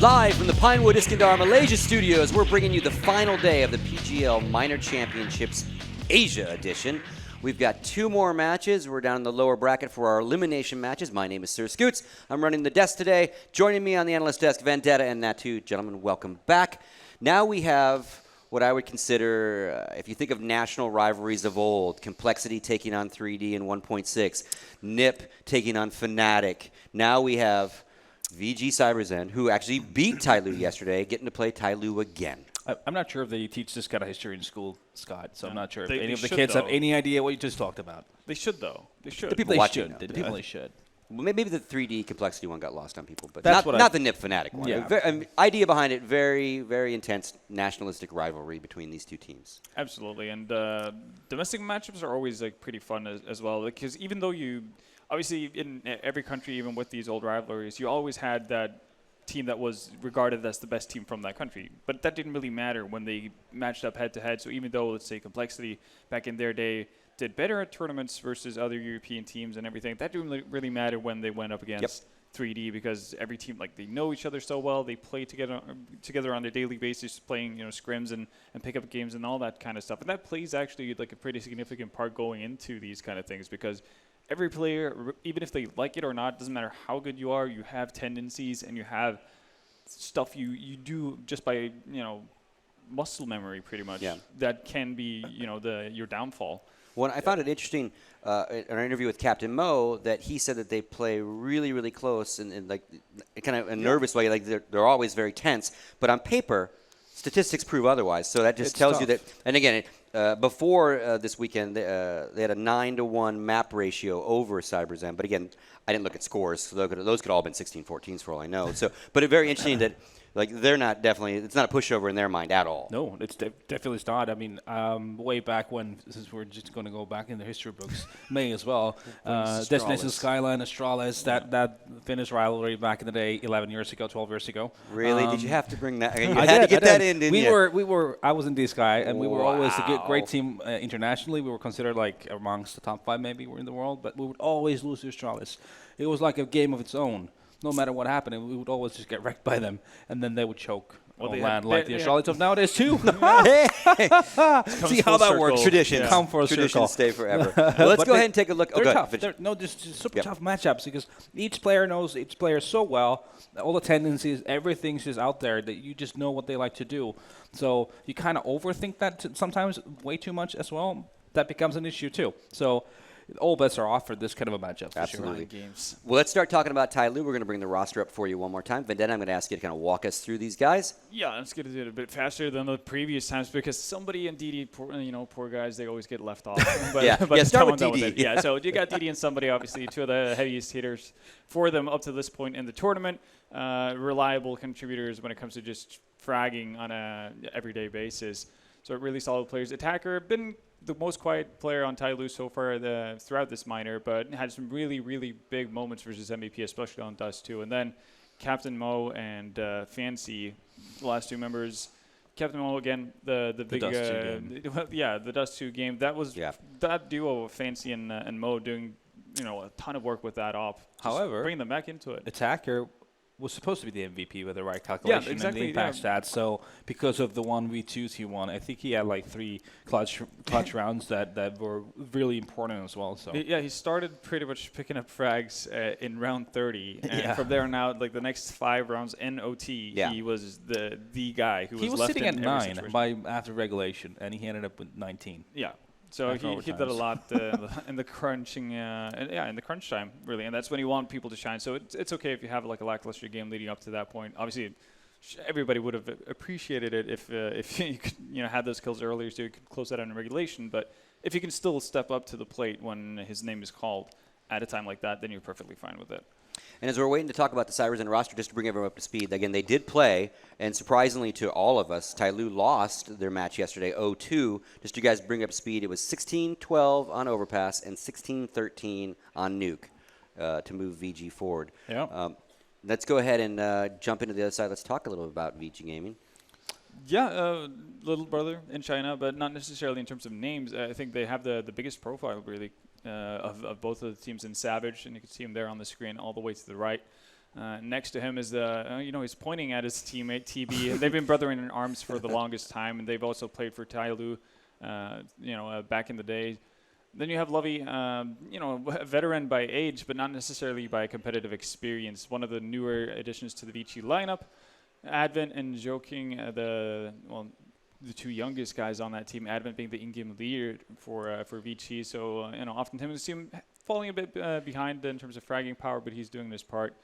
Live from the Pinewood Iskandar Malaysia studios, we're bringing you the final day of the PGL Minor Championships Asia edition. We've got two more matches. We're down in the lower bracket for our elimination matches. My name is Sir Scoots. I'm running the desk today. Joining me on the analyst desk, Vendetta and Natu. Gentlemen, welcome back. Now we have what I would consider, if you think of national rivalries of old, Complexity taking on 3D in 1.6, NIP taking on Fnatic. Now we have VG.CyberZen, who actually beat TyLoo yesterday, getting to play TyLoo again. I'm not sure if they teach this kind of history in school, Scott, so I'm not sure if They any of the should, kids though. have any idea what you just talked about. They should, though. They should. The people They watching should. know. The people they should. Well, maybe the 3D Complexity one got lost on people, but That's not the NIP Fnatic one. Yeah. Idea behind it, very, very intense nationalistic rivalry between these two teams. Absolutely, and domestic matchups are always like pretty fun as well, because even though you, obviously in every country, even with these old rivalries, you always had that team that was regarded as the best team from that country. But that didn't really matter when they matched up head-to-head. So even though, let's say, Complexity back in their day did better at tournaments versus other European teams and everything, that didn't really matter when they went up against 3D, because every team, like, they know each other so well. They play together on a daily basis, playing, scrims and pick-up games and all that kind of stuff. And that plays actually like a pretty significant part going into these kind of things, because every player, even if they like it or not, doesn't matter how good you are, you have tendencies and you have stuff you do just by, muscle memory pretty much. Yeah. That can be, your downfall. Well, I found it interesting in our interview with Captain Mo that he said that they play really, really close and like kind of a nervous way. Like they're always very tense. But on paper, statistics prove otherwise. So that just tells you that. And again, before this weekend, they had a 9-to-1 map ratio over CyberZen. But again, I didn't look at scores, so those could all have been 16-14s for all I know. So, but it's very interesting that they're not it's not a pushover in their mind at all. No, it's definitely not. I mean, way back when, since we're just going to go back in the history books, May as well, Destination Skyline, Astralis, that Finnish rivalry back in the day, 11 years ago, 12 years ago. Really? Did you have to bring that? You I had to did, get that in, didn't you? I was in D-Sky, and we were always a great Wow. team internationally. We were considered like amongst the top 5 maybe in the world, but we would always lose to Astralis. It was like a game of its own. No matter what happened, and we would always just get wrecked by them, and then they would choke on land like the Astralis of nowadays too. See how that works. Traditions. Come for a Traditions circle. stay forever. Well, let's go ahead and take a look. They're go tough. ahead. They're just super tough matchups, because each player knows each player so well. All the tendencies, everything's just out there that you just know what they like to do. So you kind of overthink that sometimes way too much as well. That becomes an issue too. So all bets are off for this kind of a matchup. Absolutely. For sure. Games. Well, let's start talking about TyLoo. We're going to bring the roster up for you one more time. Vendetta, I'm going to ask you to kind of walk us through these guys. Yeah, let's get to do it a bit faster than the previous times, because somebody and DD, poor guys, they always get left off. But start with come on DD. Yeah, so you got DD and somebody, obviously, two of the heaviest hitters for them up to this point in the tournament. Reliable contributors when it comes to just fragging on a everyday basis. So really solid players. Attacker, been the most quiet player on TyLoo so far throughout this minor, but had some really, really big moments versus MVP, especially on Dust 2. And then Captain Mo and Fancy, the last two members. Captain Mo, again, the big Dust 2 game. the Dust 2 game. That was that duo of Fancy and Mo doing a ton of work with that op. However, bring them back into it. Attacker was supposed to be the MVP with the right calculation and the impact stats. So because of the 1v2s he won, I think he had like 3 clutch rounds that were really important as well. So he started pretty much picking up frags in round 30, and from there on out, like the next 5 rounds in OT, he was the guy who was left sitting in at every 9 after regulation, and he ended up with 19. Yeah. So he did that a lot in the crunching, in the crunch time, really, and that's when you want people to shine. So it's okay if you have like a lackluster game leading up to that point. Obviously, everybody would have appreciated it if you could, had those kills earlier, so you could close that out in regulation. But if you can still step up to the plate when his name is called at a time like that, then you're perfectly fine with it. And as we're waiting to talk about the CyberZen roster, just to bring everyone up to speed, again, they did play, and surprisingly to all of us, TyLoo lost their match yesterday, 0-2. Just to you guys bring up speed, it was 16-12 on Overpass and 16-13 on Nuke to move VG forward. Yeah. Let's go ahead and jump into the other side. Let's talk a little bit about VG Gaming. Yeah, little brother in China, but not necessarily in terms of names. I think they have the biggest profile, really, of both of the teams in Savage, and you can see them there on the screen all the way to the right. Next to him is he's pointing at his teammate TB. They've been brother in arms for the longest time, and they've also played for TyLoo, back in the day. Then you have Lovey, a veteran by age, but not necessarily by competitive experience. One of the newer additions to the VG lineup. Advent and Joking, the two youngest guys on that team. Advent being the in-game leader for VG. So oftentimes we see him falling a bit behind in terms of fragging power, but he's doing his part,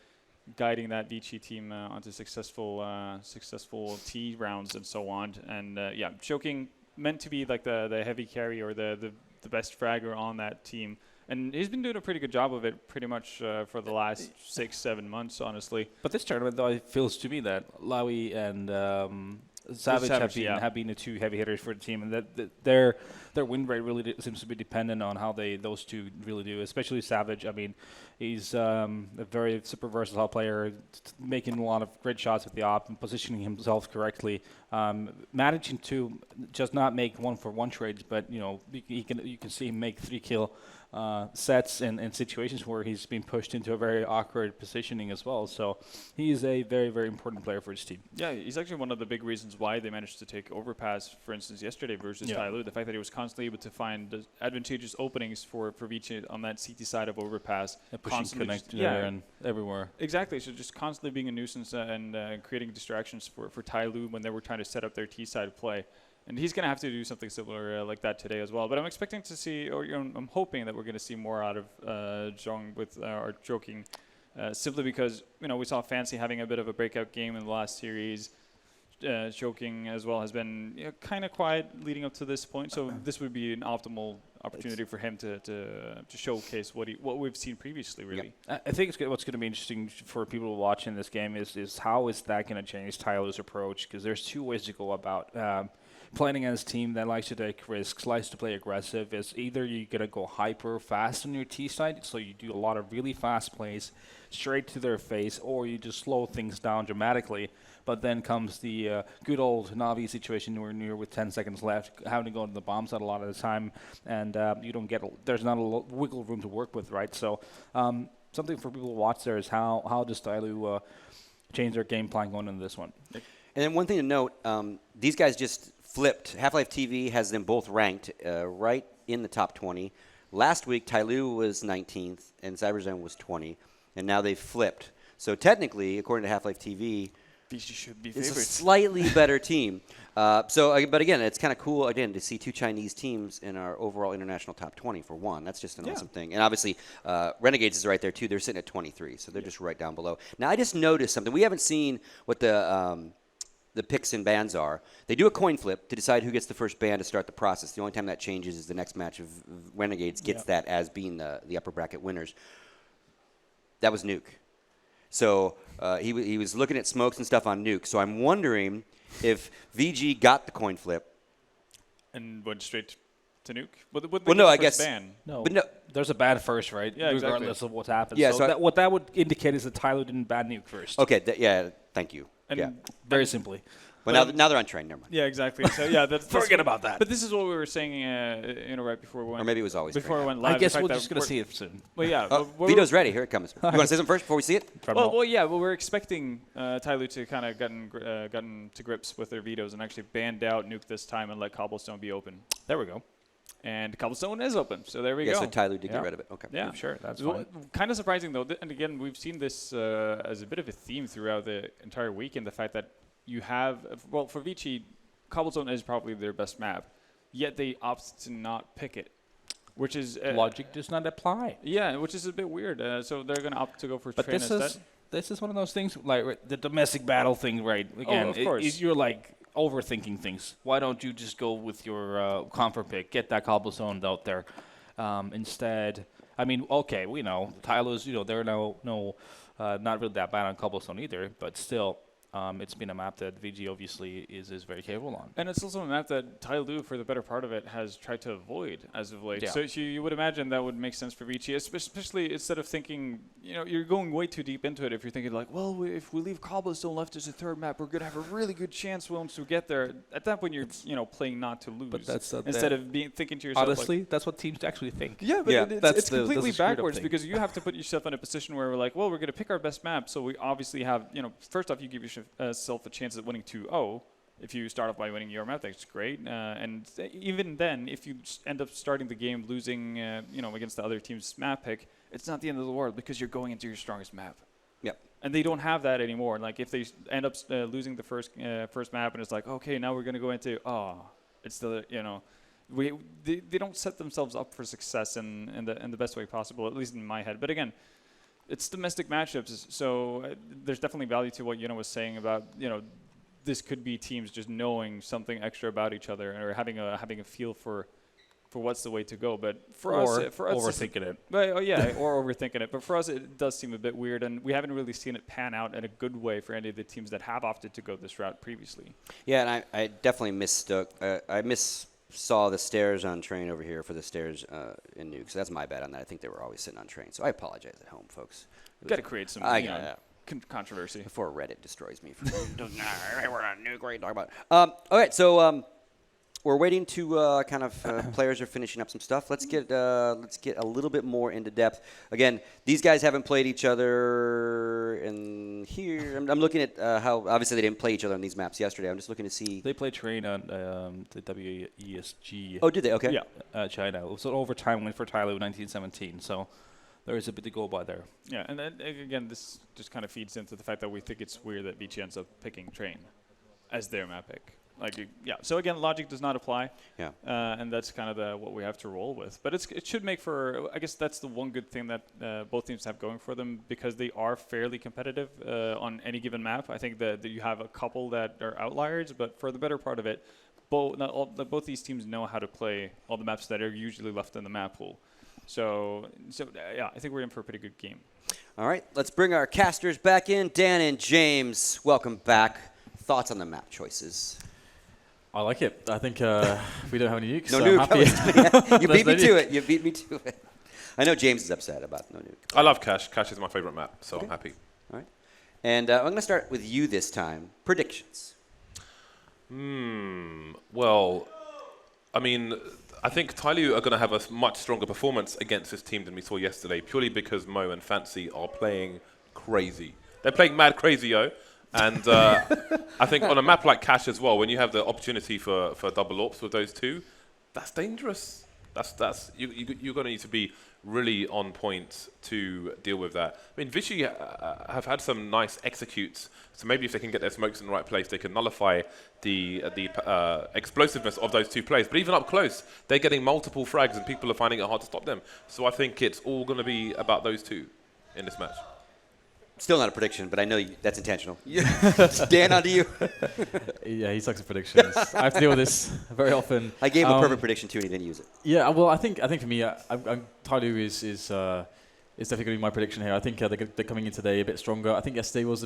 guiding that VG team onto successful T rounds and so on. And Joking meant to be like the heavy carry or the best fragger on that team. And he's been doing a pretty good job of it pretty much for the last 6-7 months, honestly. But this tournament, though, it feels to me that Lawi and Savage have been the two heavy hitters for the team, and that their win rate really seems to be dependent on how those two really do, especially Savage. I mean, he's a very super versatile player, making a lot of great shots with the op and positioning himself correctly, managing to just not make 1-for-1 trades, but you can see him make 3-kill sets in situations where he's been pushed into a very awkward positioning as well. So he's a very, very important player for his team. Yeah, he's actually one of the big reasons why they managed to take Overpass, for instance, yesterday versus TyLoo. The fact that he was constantly able to find advantageous openings for Vici on that CT side of Overpass. Pushing connect there and everywhere. Exactly. So just constantly being a nuisance and creating distractions for TyLoo when they were trying to set up their T side play. And he's going to have to do something similar like that today as well. But I'm expecting to see, I'm hoping that we're going to see more out of Zhong with our Joking, simply because we saw Fancy having a bit of a breakout game in the last series. Joking as well has been kind of quiet leading up to this point. So this would be an optimal opportunity for him to showcase what we've seen previously, really. Yep. I think what's going to be interesting for people watching this game is how is that going to change TyLoo's approach? Because there's two ways to go about playing against a team that likes to take risks, likes to play aggressive. Is either you're going to go hyper fast on your T side, so you do a lot of really fast plays straight to their face, or you just slow things down dramatically. But then comes the good old Navi situation where you're with 10 seconds left, having to go to the bomb side a lot of the time, and you don't get there's not a wiggle room to work with, right? So something for people to watch there is how does TyLoo change their game plan going into this one. And then one thing to note, these guys just flipped. Half-Life TV has them both ranked right in the top 20. Last week, TyLoo was 19th and CyberZen was 20, and now they've flipped. So technically, according to Half-Life TV, should be it's a slightly better team. But again, it's kind of cool, again, to see two Chinese teams in our overall international top 20 for one. That's just an awesome thing. And obviously, Renegades is right there, too. They're sitting at 23, so they're just right down below. Now, I just noticed something. We haven't seen what the picks and bans are. They do a coin flip to decide who gets the first ban to start the process. The only time that changes is the next match of Renegades gets that as being the upper bracket winners. That was Nuke. So he was looking at smokes and stuff on Nuke. So I'm wondering if VG got the coin flip and went straight to Nuke. Well, no, I guess ban? No, but no, there's a ban first, right? Yeah, regardless exactly. of what's happened. Yeah, so what that would indicate is that TyLoo didn't ban Nuke first. Okay, thank you. And very simply. Well, now they're on train. Never mind. Yeah, exactly. So that's forget about that. But this is what we were saying, right before we went. Or maybe it was always before train. we went live. I guess we're just going to see it soon. Well, yeah. Vito's ready. Here it comes. You want to say something first before we see it? Well, we're expecting TyLoo to kind of gotten to grips with their vetoes and actually banned out Nuke this time and let Cobblestone be open. There we go. And Cobblestone is open, so there we go. Yeah, so TyLoo did get rid of it. Okay. Yeah, sure. That's fine. Kind of surprising, though. And again, we've seen this as a bit of a theme throughout the entire weekend, the fact that you have, for Vici, Cobblestone is probably their best map, yet they opt to not pick it, which is... logic does not apply. Yeah, which is a bit weird. So they're going to opt to go for But train instead. This is one of those things, like the domestic battle thing, right? Again, of course. You're like overthinking things. Why don't you just go with your comfort pick, get that Cobblestone out there instead? I mean, okay, we know TyLoo's, they're not really that bad on Cobblestone either, but still, it's been a map that VG obviously is very capable on. And it's also a map that TyLoo, for the better part of it, has tried to avoid as of late. Yeah. So you would imagine that would make sense for VG, especially instead of thinking, you're going way too deep into it if you're thinking like, well, if we leave Cobblestone left as a third map, we're going to have a really good chance once we get there. At that point, you're playing not to lose. But that's instead of thinking to yourself, honestly, that's what teams actually think. Yeah, but it's completely screwed up backwards thing. because you have to put yourself in a position where we're like, well, we're going to pick our best map, so we obviously have, first off, you give yourself a chance at winning 2-0. If you start off by winning your map, that's great. And even then, if you end up starting the game losing, against the other team's map pick, it's not the end of the world because you're going into your strongest map. Yep. And they don't have that anymore. Like if they end up losing the first map, and it's like, okay, now we're going to go into, it's the they don't set themselves up for success in the best way possible, at least in my head. But again, it's domestic matchups, so there's definitely value to what was saying about this could be teams just knowing something extra about each other or having a feel for what's the way to go. But for us overthinking it. Or overthinking it. But for us, it does seem a bit weird, and we haven't really seen it pan out in a good way for any of the teams that have opted to go this route previously. Yeah, and I definitely mistook. Saw the stairs on train over here for the stairs in Nuke, so that's my bad on that. I think they were always sitting on train, so I apologize at home, folks. Got to create some controversy before Reddit destroys me. We're on Nuke. What are you talking about? Okay, so we're waiting to players are finishing up some stuff. Let's get a little bit more into depth. Again, these guys haven't played each other in here. I'm looking at how obviously they didn't play each other on these maps yesterday. I'm just looking to see. They played train on the WESG. Oh, did they? Okay. Yeah, China. It was an overtime win for TyLoo 1917. So there is a bit to go by there. Yeah, and then again, this just kind of feeds into the fact that we think it's weird that VG ends up picking train as their map pick. So again, logic does not apply. Yeah. And that's kind of what we have to roll with. But it should make for, I guess that's the one good thing that both teams have going for them, because they are fairly competitive on any given map. I think that you have a couple that are outliers, but for the better part of it, both these teams know how to play all the maps that are usually left in the map pool. So I think we're in for a pretty good game. All right, let's bring our casters back in. Dan and James, welcome back. Thoughts on the map choices? I like it. I think we don't have any nukes. No so nuke. You beat me to it. You beat me to it. I know James is upset about no nuke. I love Cache. Cache is my favorite map, so I'm happy. All right. And I'm going to start with you this time. Predictions. Well, I mean, I think TyLoo are going to have a much stronger performance against this team than we saw yesterday, purely because Mo and Fancy are playing crazy. They're playing mad crazy, yo. And I think on a map like Cache as well, when you have the opportunity for double AWPs with those two, that's dangerous. You're going to need to be really on point to deal with that. I mean, Vichy have had some nice executes, so maybe if they can get their smokes in the right place, they can nullify the explosiveness of those two players. But even up close, they're getting multiple frags, and people are finding it hard to stop them. So I think it's all going to be about those two in this match. Still not a prediction, but I know that's intentional. Dan, on to you. Yeah, he sucks at predictions. I have to deal with this very often. I gave him a perfect prediction too, and he didn't use it. Yeah, well, I think for me, TyLoo is definitely going to be my prediction here. I think they're coming in today a bit stronger. I think yesterday was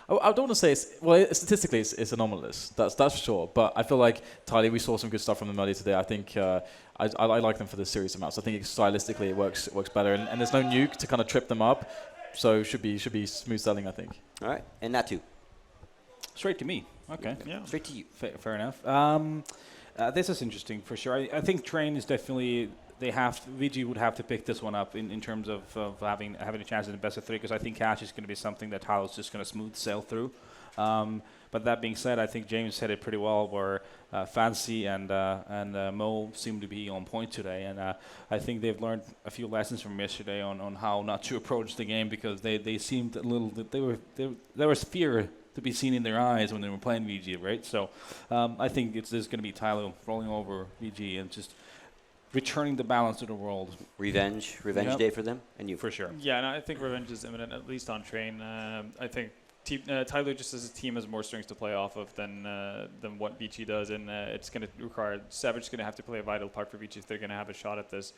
I don't want to say statistically it's anomalous. That's for sure. But I feel like TyLoo, we saw some good stuff from them earlier today. I think I like them for this series of maps. I think stylistically it works better, and there's no nuke to kind of trip them up. So should be smooth sailing, I think. All right, and Natu. Straight to me. Okay. Yeah. Straight to you. Fair enough. This is interesting for sure. I think Train is definitely VG would have to pick this one up in terms of having a chance in the best of three, because I think Cache is going to be something that TyLoo is just going to smooth sail through. But that being said, I think James said it pretty well, where Fancy and Mo seem to be on point today, and I think they've learned a few lessons from yesterday on how not to approach the game, because they seemed a little there was fear to be seen in their eyes when they were playing VG, right? So I think there's going to be TyLoo rolling over VG and just returning the balance to the world. Revenge day for them, and you for sure. Yeah, and I think revenge is imminent, at least on Train. I think TyLoo just as a team has more strings to play off of than what VG does, and it's going to require Savage is going to have to play a vital part for VG if they're going to have a shot at this.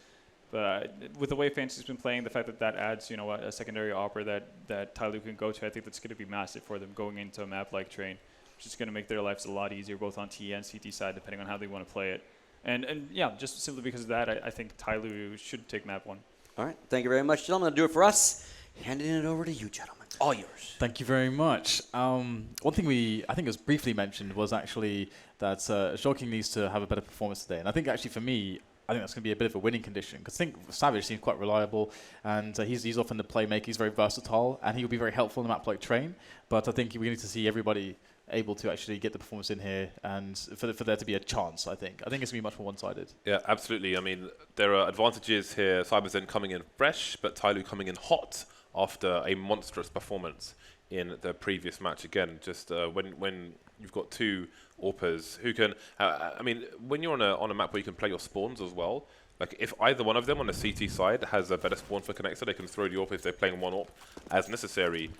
But with the way Fantasy's been playing, the fact that adds, a secondary opera that TyLoo can go to, I think that's going to be massive for them going into a map like Train, which is going to make their lives a lot easier, both on T and CT side, depending on how they want to play it. And yeah, just simply because of that, I think TyLoo should take map 1. All right. Thank you very much, gentlemen. That'll do it for us. Handing it over to you, gentlemen. All yours. Thank you very much. One thing I think it was briefly mentioned was actually that Joking needs to have a better performance today. And I think actually for me, I think that's going to be a bit of a winning condition because I think Savage seems quite reliable and he's often the playmaker. He's very versatile and he'll be very helpful in a map like Train. But I think we need to see everybody able to actually get the performance in here and for there to be a chance, I think. I think it's going to be much more one-sided. Yeah, absolutely. I mean, there are advantages here. CyberZen coming in fresh, but TyLoo coming in hot after a monstrous performance in the previous match. Again, just when you've got two AWPers who can... I mean, when you're on a map where you can play your spawns as well, like if either one of them on the CT side has a better spawn for connector, they can throw the AWP if they're playing one AWP as necessary.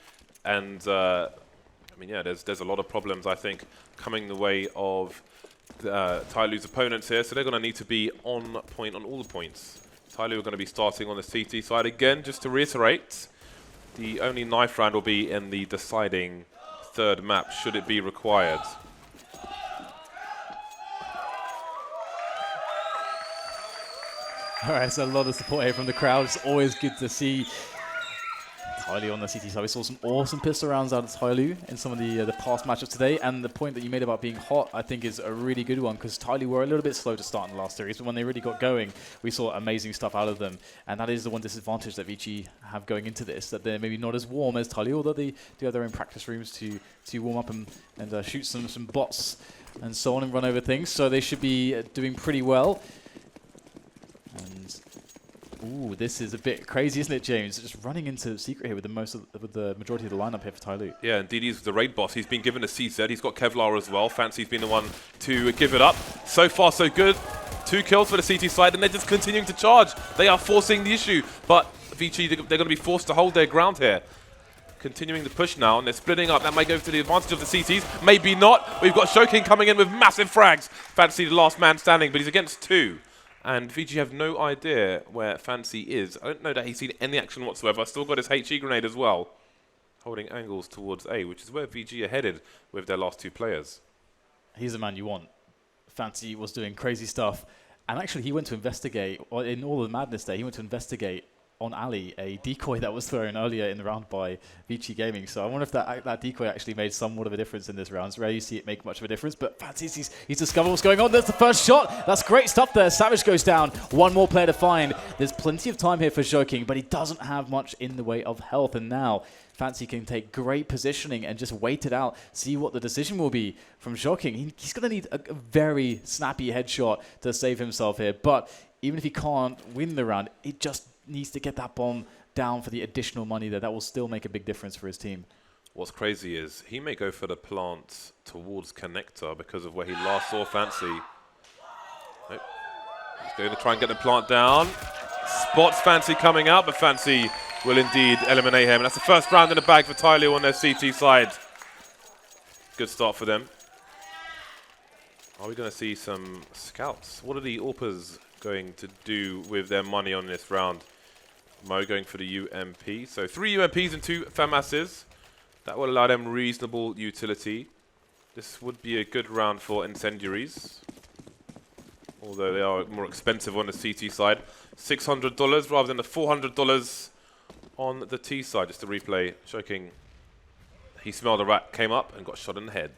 And... I mean, yeah, there's a lot of problems, I think, coming the way of TyLoo's opponents here. So they're going to need to be on point on all the points. TyLoo are going to be starting on the CT side again. Just to reiterate, the only knife round will be in the deciding third map, should it be required. All right, so a lot of support here from the crowd. It's always good to see TyLoo on the CT side. We saw some awesome pistol rounds out of TyLoo in some of the past matchups today. And the point that you made about being hot, I think, is a really good one because TyLoo were a little bit slow to start in the last series. But when they really got going, we saw amazing stuff out of them. And that is the one disadvantage that VG have going into this, that they're maybe not as warm as TyLoo, although they do have their own practice rooms to warm up and shoot some bots and so on and run over things. So they should be doing pretty well. And ooh, this is a bit crazy, isn't it, James? Just running into Secret here with the majority of the lineup here for TyLoo. Yeah, and DD's the raid boss. He's been given a CZ. He's got Kevlar as well. Fancy's been the one to give it up. So far, so good. 2 kills for the CT side, and they're just continuing to charge. They are forcing the issue, but VG, they're going to be forced to hold their ground here. Continuing the push now, and they're splitting up. That might go to the advantage of the CTs. Maybe not. We've got Shoking coming in with massive frags. Fancy the last man standing, but he's against 2. And VG have no idea where Fancy is. I don't know that he's seen any action whatsoever. Still got his HE grenade as well. Holding angles towards A, which is where VG are headed with their last 2 players. He's the man you want. Fancy was doing crazy stuff. And actually, he went to investigate, or in all the madness there, he went to investigate on Ali a decoy that was thrown earlier in the round by VG Gaming. So I wonder if that decoy actually made somewhat of a difference in this round. It's rare you see it make much of a difference, but Fancy, he's discovered what's going on. There's the first shot. That's great stuff there. Savage goes down. One more player to find. There's plenty of time here for Joking, but he doesn't have much in the way of health. And now Fancy can take great positioning and just wait it out, see what the decision will be from Joking. He's going to need a very snappy headshot to save himself here, but even if he can't win the round, it just needs to get that bomb down for the additional money there. That will still make a big difference for his team. What's crazy is he may go for the plant towards connector because of where he last saw Fancy. Nope. He's going to try and get the plant down. Spots Fancy coming out, but Fancy will indeed eliminate him. And that's the first round in the bag for TyLoo on their CT side. Good start for them. Are we going to see some scouts? What are the AWPers going to do with their money on this round? Mo going for the UMP. So 3 UMPs and 2 FAMASs. That will allow them reasonable utility. This would be a good round for incendiaries, although they are more expensive on the CT side. $600 rather than the $400 on the T side. Just to replay, Shoking. He smelled a rat, came up and got shot in the head.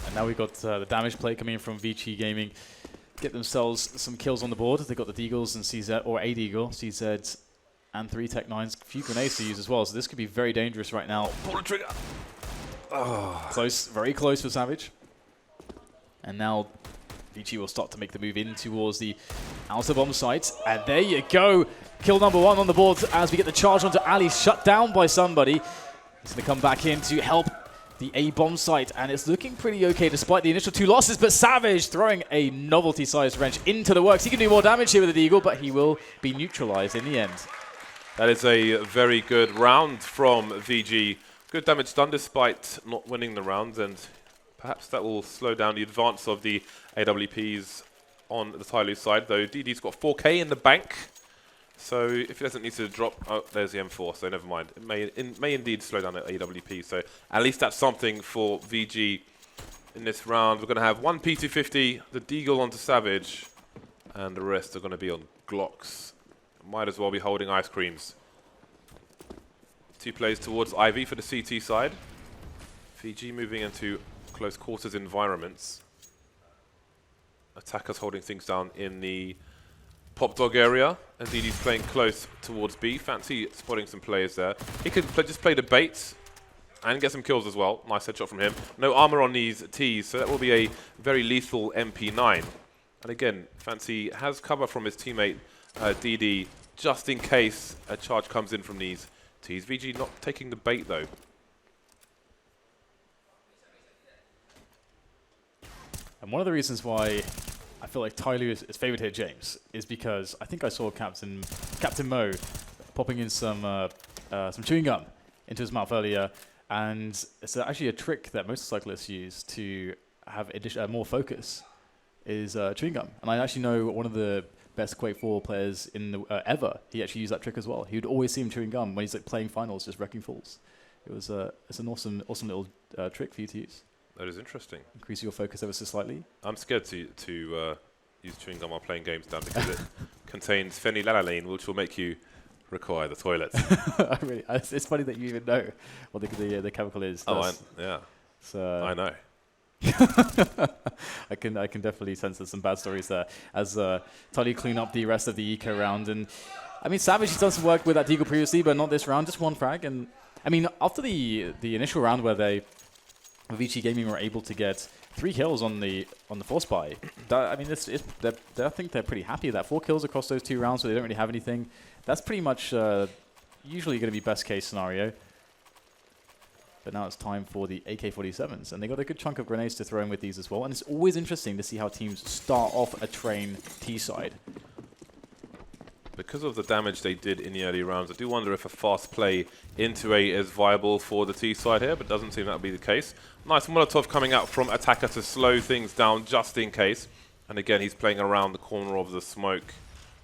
And now we've got the damage play coming in from VG Gaming. Get themselves some kills on the board. They've got the Deagles and CZ, or a Deagle, CZ, and 3 Tech 9s. A few grenades to use as well, so this could be very dangerous right now. Pull the trigger. Oh. Close, very close for Savage. And now VG will start to make the move in towards the outer bomb site. And there you go. Kill number 1 on the board as we get the charge onto Ali, shut down by somebody. He's going to come back in to help the A bomb site, and it's looking pretty okay despite the initial 2 losses, but Savage throwing a novelty-sized wrench into the works. He can do more damage here with the Deagle, but he will be neutralized in the end. That is a very good round from VG. Good damage done despite not winning the rounds, and perhaps that will slow down the advance of the AWPs on the TyLoo side, though. DD's got 4K in the bank. So if he doesn't need to drop... Oh, there's the M4, so never mind. It may indeed slow down at AWP. So at least that's something for VG in this round. We're going to have one P250, the Deagle onto Savage, and the rest are going to be on Glocks. Might as well be holding ice creams. 2 plays towards Ivy for the CT side. VG moving into close quarters environments. Attackers holding things down in the Pop Dog area, and DD's playing close towards B. Fancy spotting some players there. He could just play the bait and get some kills as well. Nice headshot from him. No armor on these Ts, so that will be a very lethal MP9. And again, Fancy has cover from his teammate DD, just in case a charge comes in from these Ts. VG not taking the bait though. And one of the reasons why I feel like TyLoo is favoured here, James, is because I think I saw Captain Mo popping in some chewing gum into his mouth earlier, and it's actually a trick that motorcyclists use to have more focus, is chewing gum. And I actually know one of the best Quake 4 players in the, ever. He actually used that trick as well. He would always see him chewing gum when he's like playing finals, just wrecking fools. It's an awesome little trick for you to use. That is interesting. Increase your focus ever so slightly. I'm scared to use chewing gum while playing games now because it contains phenylalanine, which will make you require the toilet. Really, it's funny that you even know what the chemical is. Yeah. So I know. I can definitely sense there's some bad stories there as TyLoo clean up the rest of the eco round. And I mean, Savage has done some work with that Deagle previously, but not this round, just one frag. And I mean, after the initial round where VG Gaming were able to get 3 kills on the force buy, I mean, I think they're pretty happy with that. 4 kills across those 2 rounds, so they don't really have anything. That's pretty much usually going to be best case scenario. But now it's time for the AK-47s, and they got a good chunk of grenades to throw in with these as well. And it's always interesting to see how teams start off a train T side. Because of the damage they did in the early rounds, I do wonder if a fast play into A is viable for the T side here, but doesn't seem that would be the case. Nice Molotov coming out from Attacker to slow things down just in case. And again, he's playing around the corner of the smoke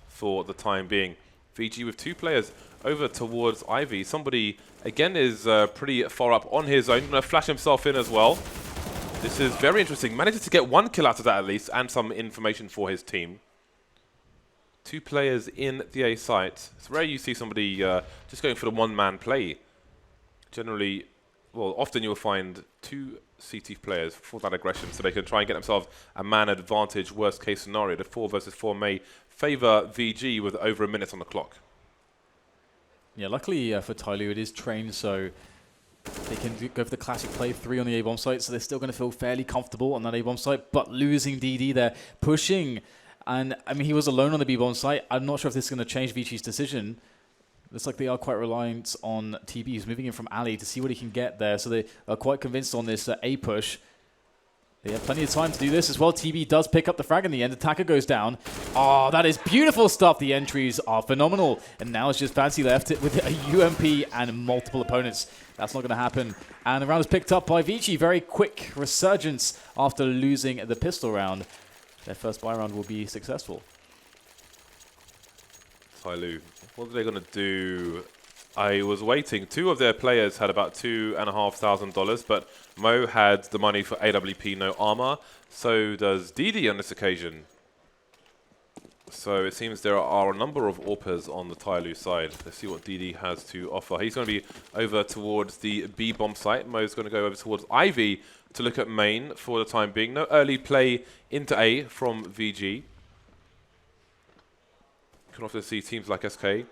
for the time being. VG with 2 players over towards Ivy. Somebody, again, is pretty far up on his own. Going to flash himself in as well. This is very interesting. Manages to get 1 kill out of that at least, and some information for his team. 2 players in the A site. It's rare you see somebody just going for the one-man play. Generally, well, often you'll find 2 CT players for that aggression, so they can try and get themselves a man advantage. Worst case scenario, the 4 versus 4 may favour VG with over a minute on the clock. Yeah, luckily for TyLoo, it is trained, so they can go for the classic play 3 on the A-bomb site, so they're still going to feel fairly comfortable on that A-bomb site, but losing DD there, pushing. And, I mean, he was alone on the B-bomb site. I'm not sure if this is going to change VG's decision. Looks like they are quite reliant on TB. He's moving in from alley to see what he can get there, so they are quite convinced on this A push. They have plenty of time to do this as well. TB does pick up the frag in the end. Attacker goes down. Oh, that is beautiful stuff. The entries are phenomenal. And now it's just Fancy left with a UMP and multiple opponents. That's not going to happen. And the round is picked up by VG. Very quick resurgence after losing the pistol round. Their first buy round will be successful. TyLoo, what are they going to do? I was waiting. 2 of their players had about $2,500, but Mo had the money for AWP, no armor. So does DD on this occasion. So it seems there are a number of AWPers on the TyLoo side. Let's see what DD has to offer. He's going to be over towards the B-bomb site. Mo's going to go over towards Ivy to look at main for the time being. No early play into A from VG. Can often see teams like SK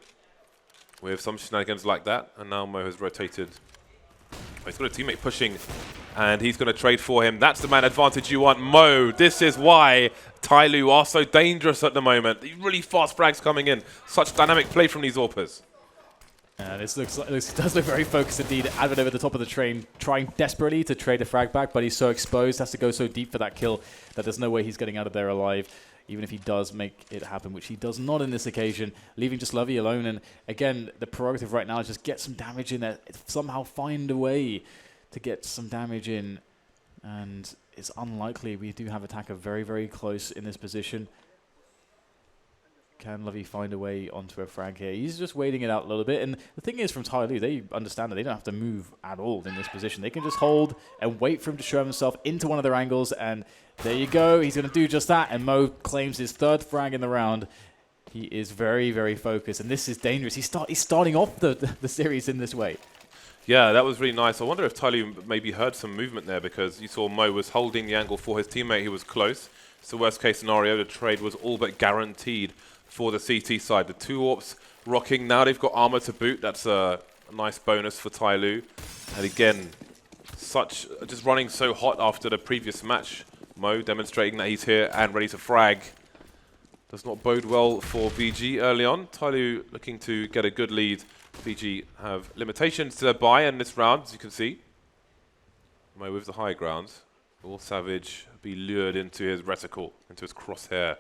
with some shenanigans like that, and now Mo has rotated. He's got a teammate pushing, and he's going to trade for him. That's the man advantage you want, Mo. This is why TyLoo are so dangerous at the moment. These really fast frags coming in. Such dynamic play from these AWPers. And this does look very focused indeed. Advent over the top of the train, trying desperately to trade a frag back, but he's so exposed, has to go so deep for that kill that there's no way he's getting out of there alive. Even if he does make it happen, which he does not in this occasion, leaving just Lovey alone. And again, the prerogative right now is just get some damage in there, somehow find a way to get some damage in. And it's unlikely. We do have Attacker very, very close in this position. Can Lovey find a way onto a frag here? He's just waiting it out a little bit. And the thing is, from TyLoo, they understand that they don't have to move at all in this position. They can just hold and wait for him to show himself into one of their angles. And there you go. He's going to do just that. And Mo claims his 3rd frag in the round. He is very, very focused. And this is dangerous. He's starting off the series in this way. Yeah, that was really nice. I wonder if TyLoo maybe heard some movement there, because you saw Mo was holding the angle for his teammate who was close. So worst case scenario, the trade was all but guaranteed for the CT side. The 2 AWPs rocking. Now they've got armor to boot. That's a nice bonus for TyLoo. And again, just running so hot after the previous match. Mo demonstrating that he's here and ready to frag. Does not bode well for VG early on. TyLoo looking to get a good lead. VG have limitations to their buy in this round, as you can see. Mo with the high ground. Will Savage be lured into his reticle, into his crosshair?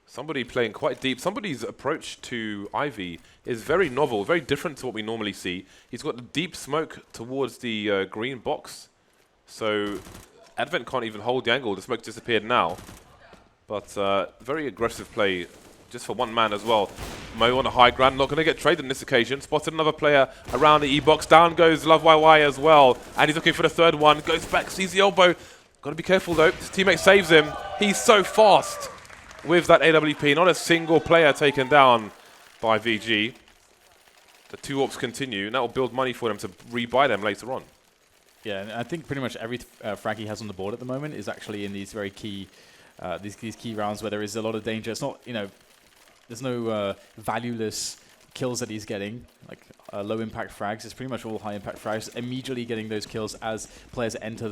Somebody playing quite deep. Somebody's approach to Ivy is very novel, very different to what we normally see. He's got the deep smoke towards the green box. So Advent can't even hold the angle. The smoke disappeared now. But very aggressive play just for one man as well. Mo on the high ground, not going to get traded on this occasion. Spotted another player around the E-box. Down goes Love YY as well. And he's looking for the 3rd one. Goes back, sees the elbow. Got to be careful though. His teammate saves him. He's so fast with that AWP. Not a single player taken down by VG. The 2 AWPs continue. And that will build money for them to rebuy them later on. Yeah, and I think pretty much every frag he has on the board at the moment is actually in these very key these key rounds where there is a lot of danger. It's not, there's no valueless kills that he's getting, like low impact frags. It's pretty much all high impact frags. Immediately getting those kills as players enter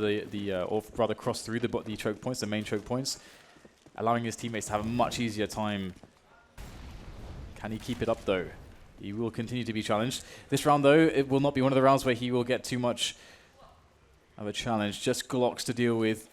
or rather cross through the choke points, the main choke points, allowing his teammates to have a much easier time. Can he keep it up though? He will continue to be challenged. This round though, it will not be one of the rounds where he will get too much of a challenge. Just Glocks to deal with.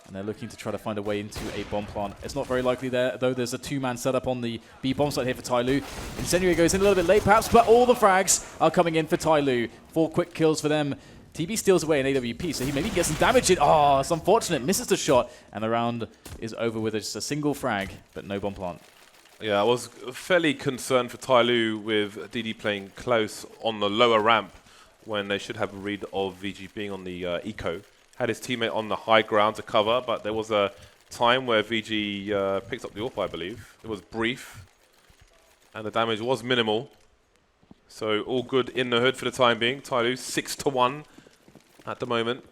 And they're looking to try to find a way into a bomb plant. It's not very likely there, though. There's a 2-man setup on the B bomb site here for TyLoo. Incendiary goes in a little bit late, perhaps, but all the frags are coming in for TyLoo. 4 quick kills for them. TB steals away an AWP, so he maybe gets some damage in. Oh, it's unfortunate. Misses the shot, and the round is over with just a single frag, but no bomb plant. Yeah, I was fairly concerned for TyLoo with DD playing close on the lower ramp when they should have a read of VG being on the eco. Had his teammate on the high ground to cover, but there was a time where VG picked up the AWP, I believe. It was brief, and the damage was minimal. So all good in the hood for the time being. TyLoo 6-1 at the moment.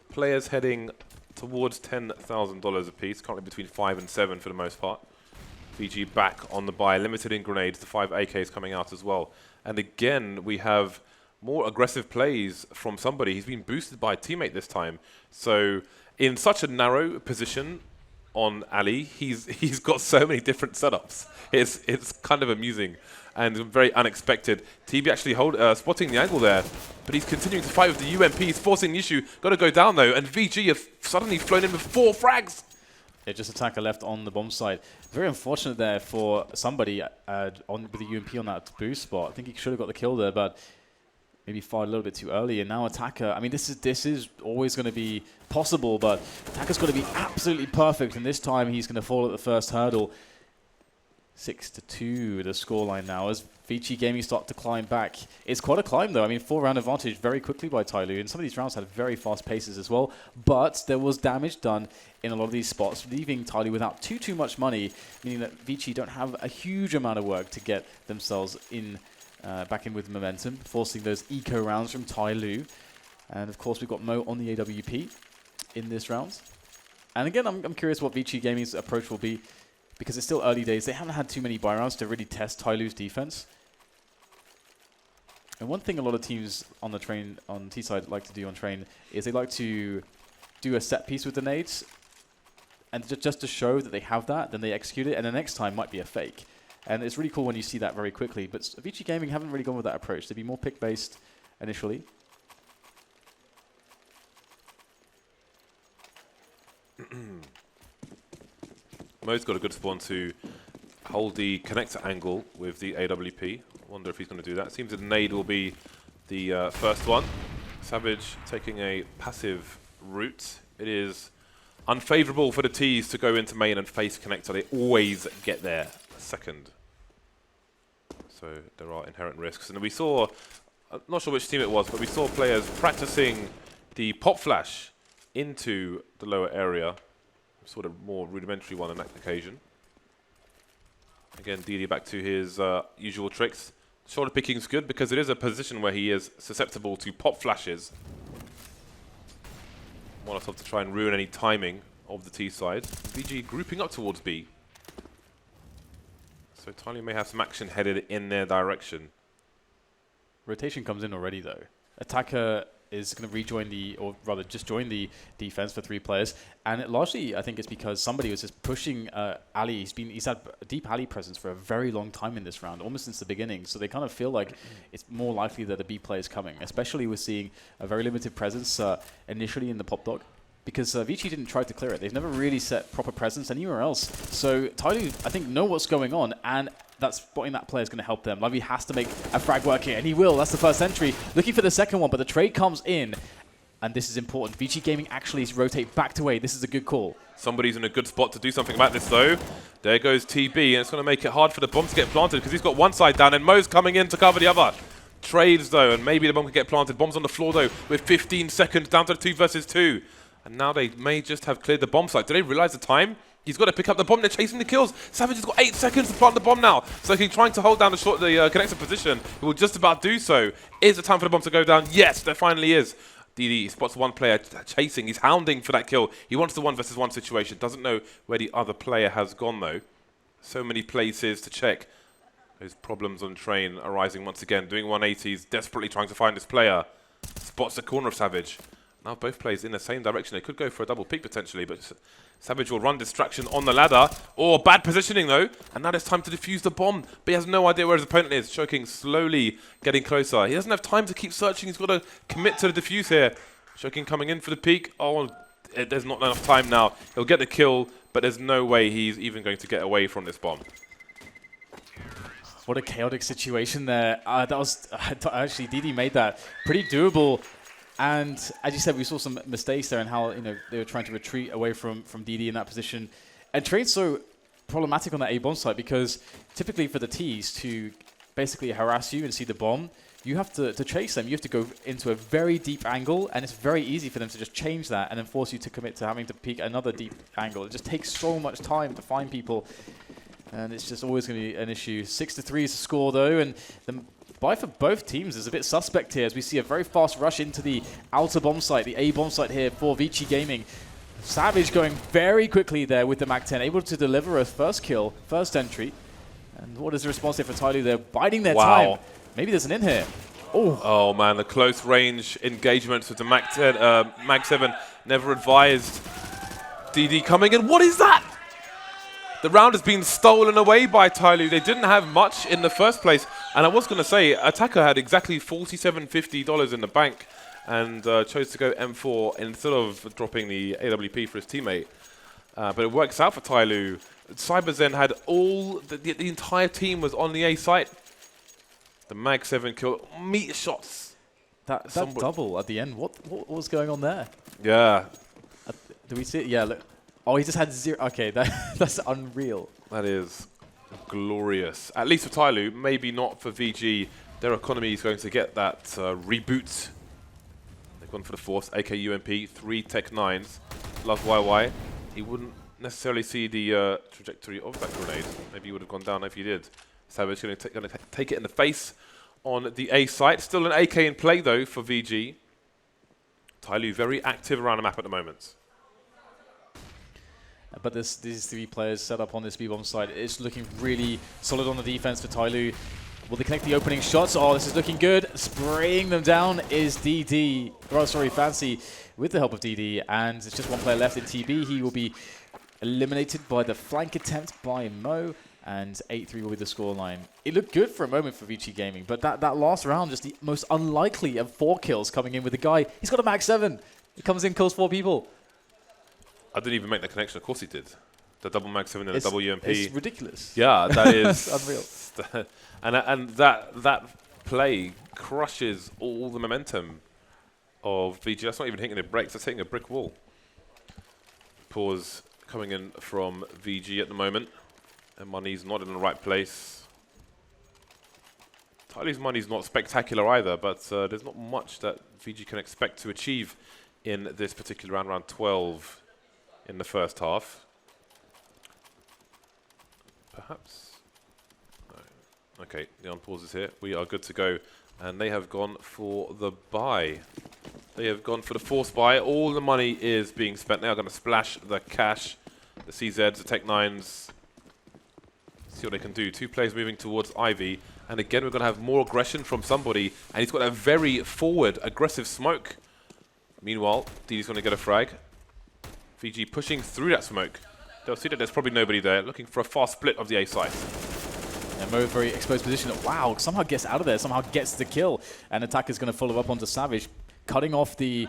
Players heading towards $10,000 apiece, currently between 5 and 7 for the most part. VG back on the buy, limited in grenades, the 5 AKs coming out as well. And again, we have more aggressive plays from somebody. He's been boosted by a teammate this time. So in such a narrow position on Ali, he's got so many different setups. It's kind of amusing and very unexpected. TB actually spotting the angle there, but he's continuing to fight with the UMP. He's forcing the issue. Got to go down though, and VG have suddenly flown in with 4 frags. Yeah, just attacker left on the bomb side. Very unfortunate there for somebody with the UMP on that boost spot. I think he should have got the kill there, but maybe fired a little bit too early. And now attacker, I mean, this is always going to be possible, but attacker's got to be absolutely perfect. And this time he's going to fall at the first hurdle. 6-2 the scoreline now as VG Gaming start to climb back. It's quite a climb though. I mean, 4-round advantage very quickly by TyLoo, and some of these rounds had very fast paces as well. But there was damage done in a lot of these spots, leaving TyLoo without too much money, meaning that VG don't have a huge amount of work to get themselves in back in with momentum, forcing those eco rounds from TyLoo. And of course, we've got Mo on the AWP in this round. And again, I'm curious what VG Gaming's approach will be, because it's still early days. They haven't had too many buy rounds to really test TyLoo's defense. And one thing a lot of teams on the train, on T-side, like to do on train is they like to do a set piece with the nades, and just to show that they have that, then they execute it, and the next time might be a fake. And it's really cool when you see that very quickly. But VG Gaming haven't really gone with that approach. They'd be more pick-based initially. Mo's got a good spawn to hold the connector angle with the AWP. Wonder if he's going to do that. Seems that nade will be the first one. Savage taking a passive route. It is unfavourable for the T's to go into main and face connector. They always get there second. So there are inherent risks. And we saw, I'm not sure which team it was, but we saw players practicing the pop flash into the lower area. Sort of more rudimentary one on that occasion. Again, DD back to his usual tricks. Shoulder picking is good because it is a position where he is susceptible to pop flashes. Molotov to try and ruin any timing of the T side. VG grouping up towards B. So TyLoo may have some action headed in their direction. Rotation comes in already though. Attacker is going to rejoin or rather just join the defense for 3 players. And largely, I think it's because somebody was just pushing Ali. He's had a deep Ali presence for a very long time in this round, almost since the beginning. So they kind of feel like it's more likely that a B player is coming, especially with seeing a very limited presence initially in the pop dog. Because VG didn't try to clear it. They've never really set proper presence anywhere else. So TyLoo, I think, know what's going on, and that spotting that player is going to help them. Lovey has to make a frag work here, and he will. That's the first entry. Looking for the second one, but the trade comes in, and this is important. VG Gaming actually rotate back to A. This is a good call. Somebody's in a good spot to do something about this, though. There goes TB, and it's going to make it hard for the bomb to get planted because he's got one side down, and Mo's coming in to cover the other. Trades, though, and maybe the bomb can get planted. Bomb's on the floor, though, with 15 seconds down to 2 versus 2. And now they may just have cleared the bomb site. Do they realize the time? He's got to pick up the bomb. They're chasing the kills. Savage has got 8 seconds to plant the bomb now. So he's trying to hold down the connector position. He will just about do so. Is it time for the bomb to go down? Yes, there finally is. DD spots one player chasing. He's hounding for that kill. He wants the 1 versus 1 situation. Doesn't know where the other player has gone, though. So many places to check. Those problems on train arising once again. Doing 180s, desperately trying to find this player. Spots the corner of Savage. Now both players in the same direction. They could go for a double peek potentially, but Savage will run distraction on the ladder. Oh, bad positioning though. And now it's time to defuse the bomb. But he has no idea where his opponent is. Choking, slowly getting closer. He doesn't have time to keep searching. He's got to commit to the defuse here. Choking coming in for the peek. Oh, there's not enough time now. He'll get the kill, but there's no way he's even going to get away from this bomb. What a chaotic situation there. That was actually DD made that pretty doable. And as you said, we saw some mistakes there and how they were trying to retreat away from DD in that position. And trade's so problematic on that A bomb site because typically for the T's to basically harass you and see the bomb, you have to chase them. You have to go into a very deep angle, and it's very easy for them to just change that and then force you to commit to having to peek another deep angle. It just takes so much time to find people, and it's just always going to be an issue. 6-3 is the score though, and the buy for both teams is a bit suspect here as we see a very fast rush into the outer bomb site, the A bomb site here for VG Gaming. Savage going very quickly there with the MAC-10, able to deliver a first kill, first entry. And what is the response here for TyLoo? They're biding their time. Maybe there's an in here. Oh man, the close range engagements with the MAC-7 never advised. DD coming in. What is that? The round has been stolen away by TyLoo. They didn't have much in the first place. And I was going to say, Attacker had exactly $47.50 in the bank and chose to go M4 instead of dropping the AWP for his teammate. But it works out for TyLoo. CyberZen had all, the entire team was on the A site. The MAG-7 kill, meter shots. That double at the end, what was going on there? Yeah. Do we see it? Yeah, look. Oh, he just had 0. Okay, that's unreal. That is glorious. At least for TyLoo, maybe not for VG. Their economy is going to get that reboot. They've gone for the Force, AK UMP, 3 Tech 9s. Love YY. He wouldn't necessarily see the trajectory of that grenade. Maybe he would have gone down if he did. Savage going to take it in the face on the A site. Still an AK in play though for VG. TyLoo very active around the map at the moment. But these 3 players set up on this B-bomb side, it's looking really solid on the defense for TyLoo. Will they connect the opening shots? Oh, this is looking good. Spraying them down is DD. Oh, sorry, Fancy with the help of DD. And it's just 1 player left in TB. He will be eliminated by the flank attempt by Mo. And 8-3 will be the scoreline. It looked good for a moment for VG Gaming, but that last round, just the most unlikely of 4 kills coming in with a guy. He's got a MAG-7. He comes in, kills 4 people. I didn't even make the connection. Of course he did. The double MAG-7 and the double UMP. It's ridiculous. Yeah, that is unreal. and that play crushes all the momentum of VG. That's not even hitting the brakes. That's hitting a brick wall. pause coming in from VG at the moment. And money's not in the right place. TyLoo's money's not spectacular either, but there's not much that VG can expect to achieve in this particular round 12 in the first half. Perhaps? No. Okay, the unpause is here. We are good to go. And they have gone for the buy. They have gone for the force buy. All the money is being spent. They are going to splash the cash. The CZs, the Tech-9s. See what they can do. 2 players moving towards Ivy. And again, we're going to have more aggression from somebody. And he's got a very forward, aggressive smoke. Meanwhile, DD's going to get a frag. VG pushing through that smoke. They'll see that there's probably nobody there. Looking for a fast split of the A side. And Mo, very exposed position. Wow, somehow gets out of there. Somehow gets the kill. And Attacker's going to follow up onto Savage. Cutting off the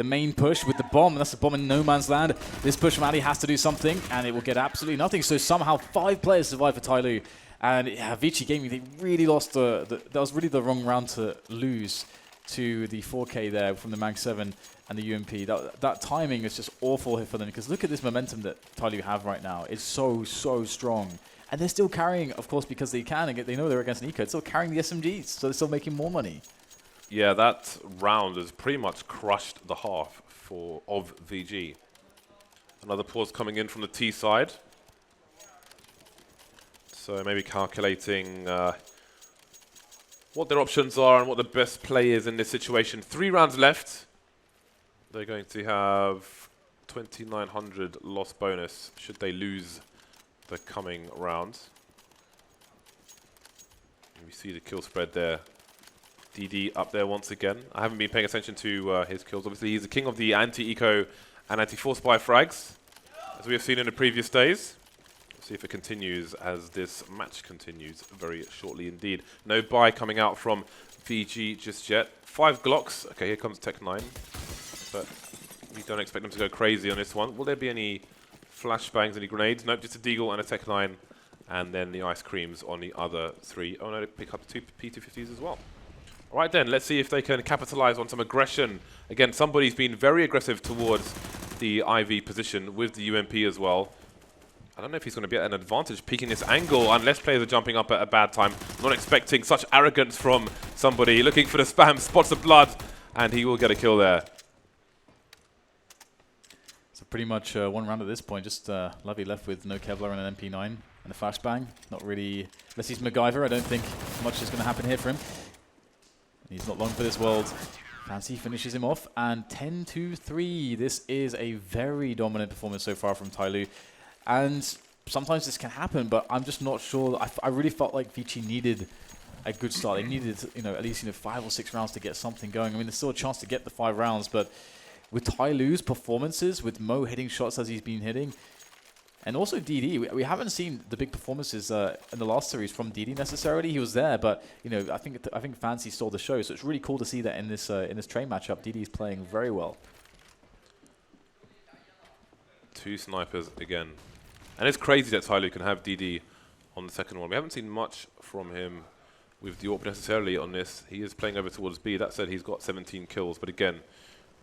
main push with the bomb. That's the bomb in no man's land. This push from Ali has to do something. And it will get absolutely nothing. So somehow 5 players survive for TyLoo. And yeah, Vici Gaming, they really lost that was really the wrong round to lose to the 4K there from the Mag 7 and the UMP. That timing is just awful here for them, because look at this momentum that TyLoo have right now. It's so strong. And they're still carrying, of course, because they can, and they know they're against an eco, they're still carrying the SMGs, so they're still making more money. Yeah, that round has pretty much crushed the half of VG. Another pause coming in from the T side. So maybe calculating what their options are and what the best play is in this situation. 3 rounds left. They're going to have 2,900 loss bonus should they lose the coming round. We see the kill spread there. DD up there once again. I haven't been paying attention to his kills. Obviously, he's the king of the anti-eco and anti-force buy frags, as we have seen in the previous days. See if it continues as this match continues very shortly indeed. No buy coming out from VG just yet. 5 Glocks. Okay, here comes Tech-9. But we don't expect them to go crazy on this one. Will there be any flashbangs, any grenades? Nope, just a Deagle and a Tech-9. And then the ice creams on the other 3. Oh no, they pick up 2 P250s as well. All right then, let's see if they can capitalize on some aggression. Again, somebody's been very aggressive towards the IV position with the UMP as well. I don't know if he's going to be at an advantage peeking this angle unless players are jumping up at a bad time. Not expecting such arrogance from somebody. Looking for the spam, spots of blood, and he will get a kill there. So pretty much 1 round at this point. Just Lovey left with no Kevlar and an MP9 and a flashbang. Not really, unless he's MacGyver, I don't think much is going to happen here for him. He's not long for this world. Fancy finishes him off, and 10-3. This is a very dominant performance so far from TyLoo. And sometimes this can happen, but I'm just not sure. I really felt like Vici needed a good start. They needed, at least 5 or 6 rounds to get something going. I mean, there's still a chance to get the 5 rounds, but with TyLoo's performances, with Mo hitting shots as he's been hitting, and also DD, we haven't seen the big performances in the last series from DD necessarily. He was there, but I think Fancy stole the show. So it's really cool to see that in this train matchup, DD is playing very well. 2 snipers again. And it's crazy that TyLoo can have DD on the second one. We haven't seen much from him with the AWP necessarily on this. He is playing over towards B. That said, he's got 17 kills. But again,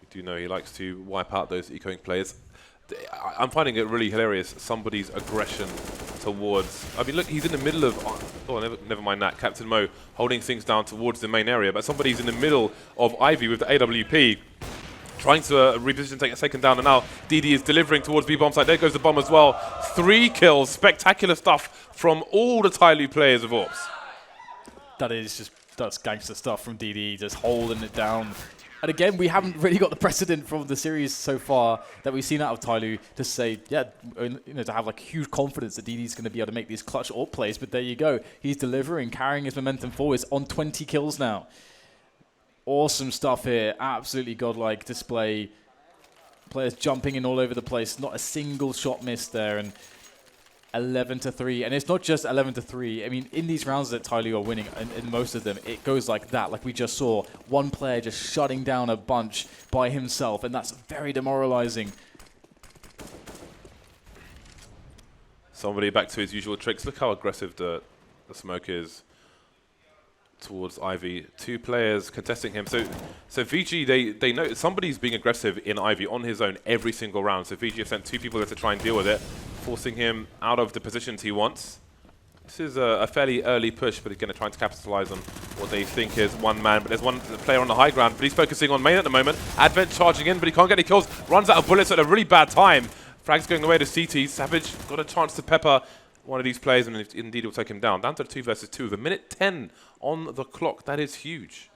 we do know he likes to wipe out those ecoing players. I'm finding it really hilarious, somebody's aggression towards... I mean, look, he's in the middle of... Oh, never mind that. Captain Mo holding things down towards the main area. But somebody's in the middle of Ivy with the AWP. Trying to reposition, take a second down, and now DD is delivering towards B-bomb side. There goes the bomb as well. 3 kills, spectacular stuff from all the TyLoo players of AWPs. That's gangster stuff from DD, just holding it down. And again, we haven't really got the precedent from the series so far that we've seen out of TyLoo to say, yeah, to have like huge confidence that DD's going to be able to make these clutch AWP plays. But there you go, he's delivering, carrying his momentum forwards on 20 kills now. Awesome stuff here. Absolutely godlike display. Players jumping in all over the place. Not a single shot missed there. And 11-3. And it's not just 11-3. I mean, in these rounds that TyLoo are winning, in most of them, it goes like that. Like we just saw. One player just shutting down a bunch by himself. And that's very demoralizing. Somebody back to his usual tricks. Look how aggressive the smoke is. towards Ivy. 2 players contesting him. So VG, they know somebody's being aggressive in Ivy on his own every single round. So VG have sent 2 people there to try and deal with it, forcing him out of the positions he wants. This is a fairly early push, but he's going to try to capitalize on what they think is one man. But there's one player on the high ground, but he's focusing on main at the moment. Advent charging in, but he can't get any kills. Runs out of bullets at a really bad time. Frag's going away to CT. Savage got a chance to pepper one of these players, and indeed will take him down. Down to 2 versus 2 with 1:10 on the clock. That is huge.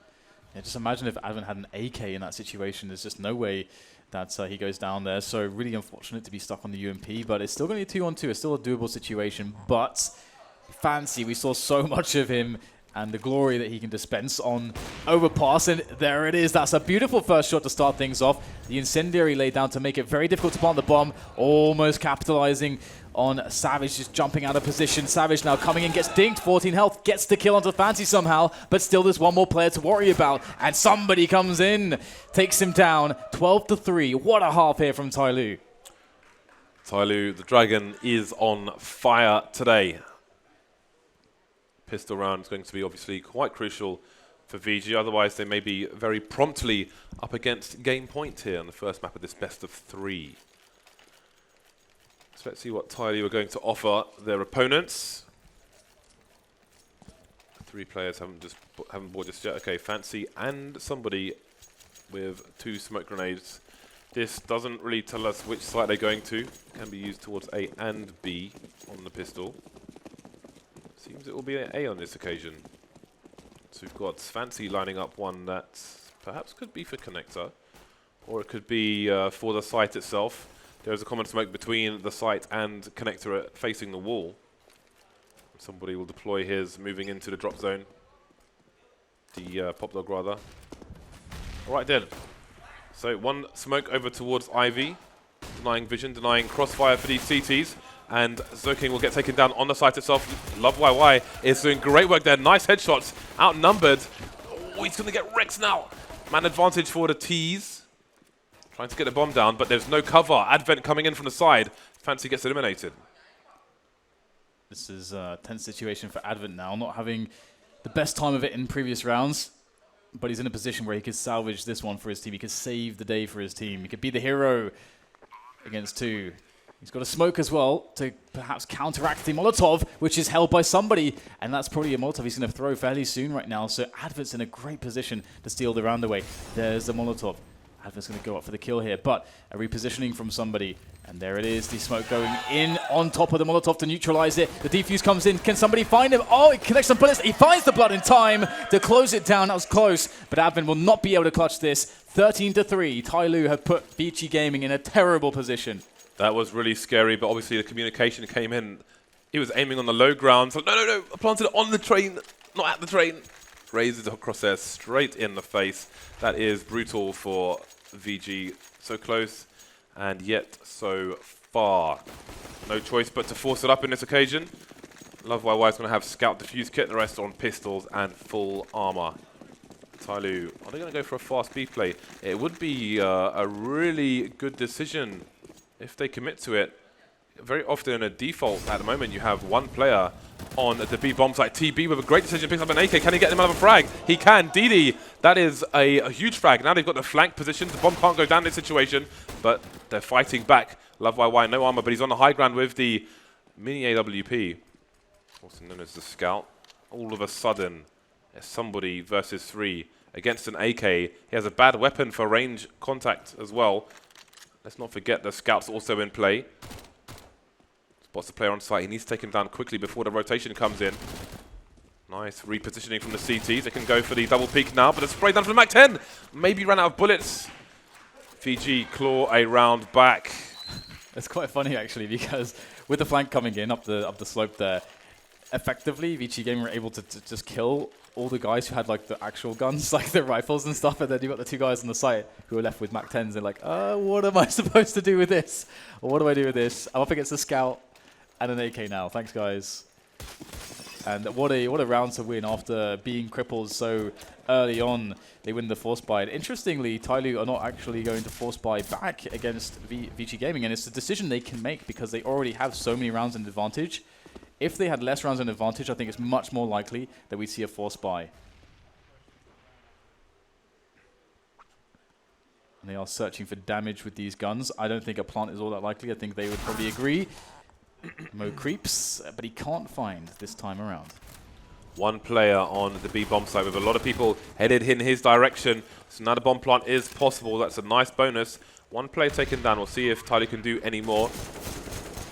Yeah, just imagine if Advent had an AK in that situation. There's just no way that he goes down there. So really unfortunate to be stuck on the UMP, but it's still going to be 2-on-2. It's still a doable situation, but Fancy, we saw so much of him and the glory that he can dispense on overpass, and there it is. That's a beautiful first shot to start things off. The incendiary laid down to make it very difficult to plant the bomb, almost capitalizing on Savage just jumping out of position. Savage now coming in, gets dinked, 14 health, gets the kill onto Fancy somehow, but still there's one more player to worry about, and somebody comes in, takes him down, 12-3. What a half here from TyLoo. TyLoo, the Dragon, is on fire today. Pistol round is going to be obviously quite crucial for VG, otherwise they may be very promptly up against game point here on the first map of this best of 3. So let's see what TyLoo are going to offer their opponents. 3 players haven't bought just yet. Okay, Fancy and somebody with 2 smoke grenades. This doesn't really tell us which site they're going to. Can be used towards A and B on the pistol. Seems it will be an A on this occasion. So we've got Fancy lining up one that perhaps could be for Connector, or it could be for the site itself. There's a common smoke between the site and Connector facing the wall. Somebody will deploy his moving into the drop zone. The pop dog rather. Alright then. So 1 smoke over towards Ivy, denying vision, denying crossfire for these CTs. And Zoking will get taken down on the site itself. Love YY is doing great work there. Nice headshots. Outnumbered. Oh, he's going to get wrecked now. Man advantage for the T's. Trying to get the bomb down, but there's no cover. Advent coming in from the side. Fancy gets eliminated. This is a tense situation for Advent now, not having the best time of it in previous rounds. But he's in a position where he could salvage this one for his team. He could save the day for his team. He could be the hero against 2. He's got a smoke as well to perhaps counteract the Molotov, which is held by somebody. And that's probably a Molotov he's going to throw fairly soon right now. So Advent's in a great position to steal the round away. There's the Molotov. Advent's going to go up for the kill here, but a repositioning from somebody. And there it is, the smoke going in on top of the Molotov to neutralize it. The defuse comes in. Can somebody find him? Oh, he connects some bullets. He finds the blood in time to close it down. That was close, but Advent will not be able to clutch this. 13-3. TyLoo have put VG Gaming in a terrible position. That was really scary, but obviously the communication came in. He was aiming on the low ground. So no, planted it on the train, not at the train. Raises the crosshair straight in the face. That is brutal for VG. So close and yet so far. No choice but to force it up in this occasion. Love YY is going to have scout defuse kit, the rest on pistols and full armor. TyLoo, are they going to go for a fast B play? It would be a really good decision if they commit to it. Very often in a default at the moment, you have 1 player on the B bomb site. TB with a great decision, picks up an AK. Can he get him out of a frag? He can. DD, that is a huge frag. Now they've got the flank positions. The bomb can't go down in this situation, but they're fighting back. Love YY, no armor, but he's on the high ground with the mini AWP, also known as the Scout. All of a sudden, there's somebody versus 3 against an AK. He has a bad weapon for range contact as well. Let's not forget the Scout's also in play. Spots the player on site. He needs to take him down quickly before the rotation comes in. Nice repositioning from the CTs. They can go for the double peek now, but the spray down from the Mac 10. Maybe ran out of bullets. VG claw a round back. It's quite funny actually, because with the flank coming in up the slope there, effectively VG Gaming were able to just kill all the guys who had like the actual guns, like the rifles and stuff, and then you got the 2 guys on the site who were left with Mac 10s. They're like, what am I supposed to do with this? Or what do I do with this? I'm up against the Scout and an AK now. Thanks, guys. And what a round to win after being crippled so early on. They win the force buy. And interestingly, TyLoo are not actually going to force buy back against VG Gaming, and it's a decision they can make because they already have so many rounds in advantage. If they had less rounds in advantage, I think it's much more likely that we'd see a force buy. And they are searching for damage with these guns. I don't think a plant is all that likely. I think they would probably agree. Mo creeps, but he can't find this time around. One player on the B bomb site with a lot of people headed in his direction. So now the bomb plant is possible. That's a nice bonus. One player taken down. We'll see if TyLoo can do any more.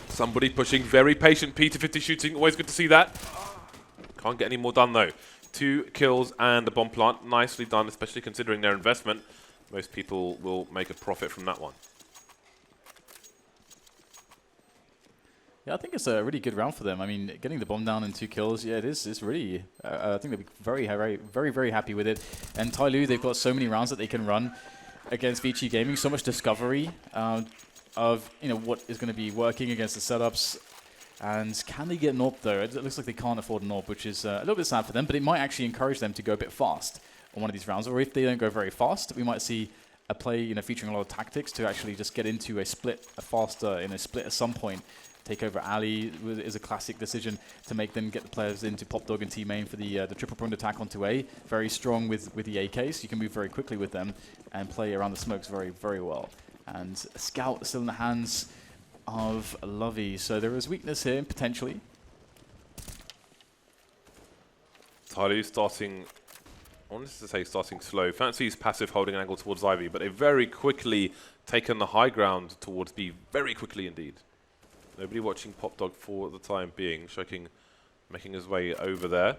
Somebody pushing, very patient. P250 shooting, always good to see that. Can't get any more done though. 2 kills and the bomb plant. Nicely done, especially considering their investment. Most people will make a profit from that one. Yeah, I think it's a really good round for them. I mean, getting the bomb down and 2 kills, yeah, it is. It's really, I think they'll be very happy with it. And TyLoo, they've got so many rounds that they can run against VG Gaming. So much discovery of what is going to be working against the setups. And can they get an AWP though? It looks like they can't afford an AWP, which is a little bit sad for them. But it might actually encourage them to go a bit fast on one of these rounds. Or if they don't go very fast, we might see a play, featuring a lot of tactics to actually just get into a split, a faster split at some point. Take over Ali is a classic decision to make them get the players into Pop Dog and T main for the triple pronged attack onto A. Very strong with the AK, so you can move very quickly with them and play around the smokes very well. And Scout still in the hands of Lovey, so there is weakness here potentially. TyLoo starting, I wanted to say starting slow. Fancy's passive holding an angle towards Ivy, but they've very quickly taken the high ground towards B, very quickly indeed. Nobody watching Pop Dog for the time being. Shoking making his way over there.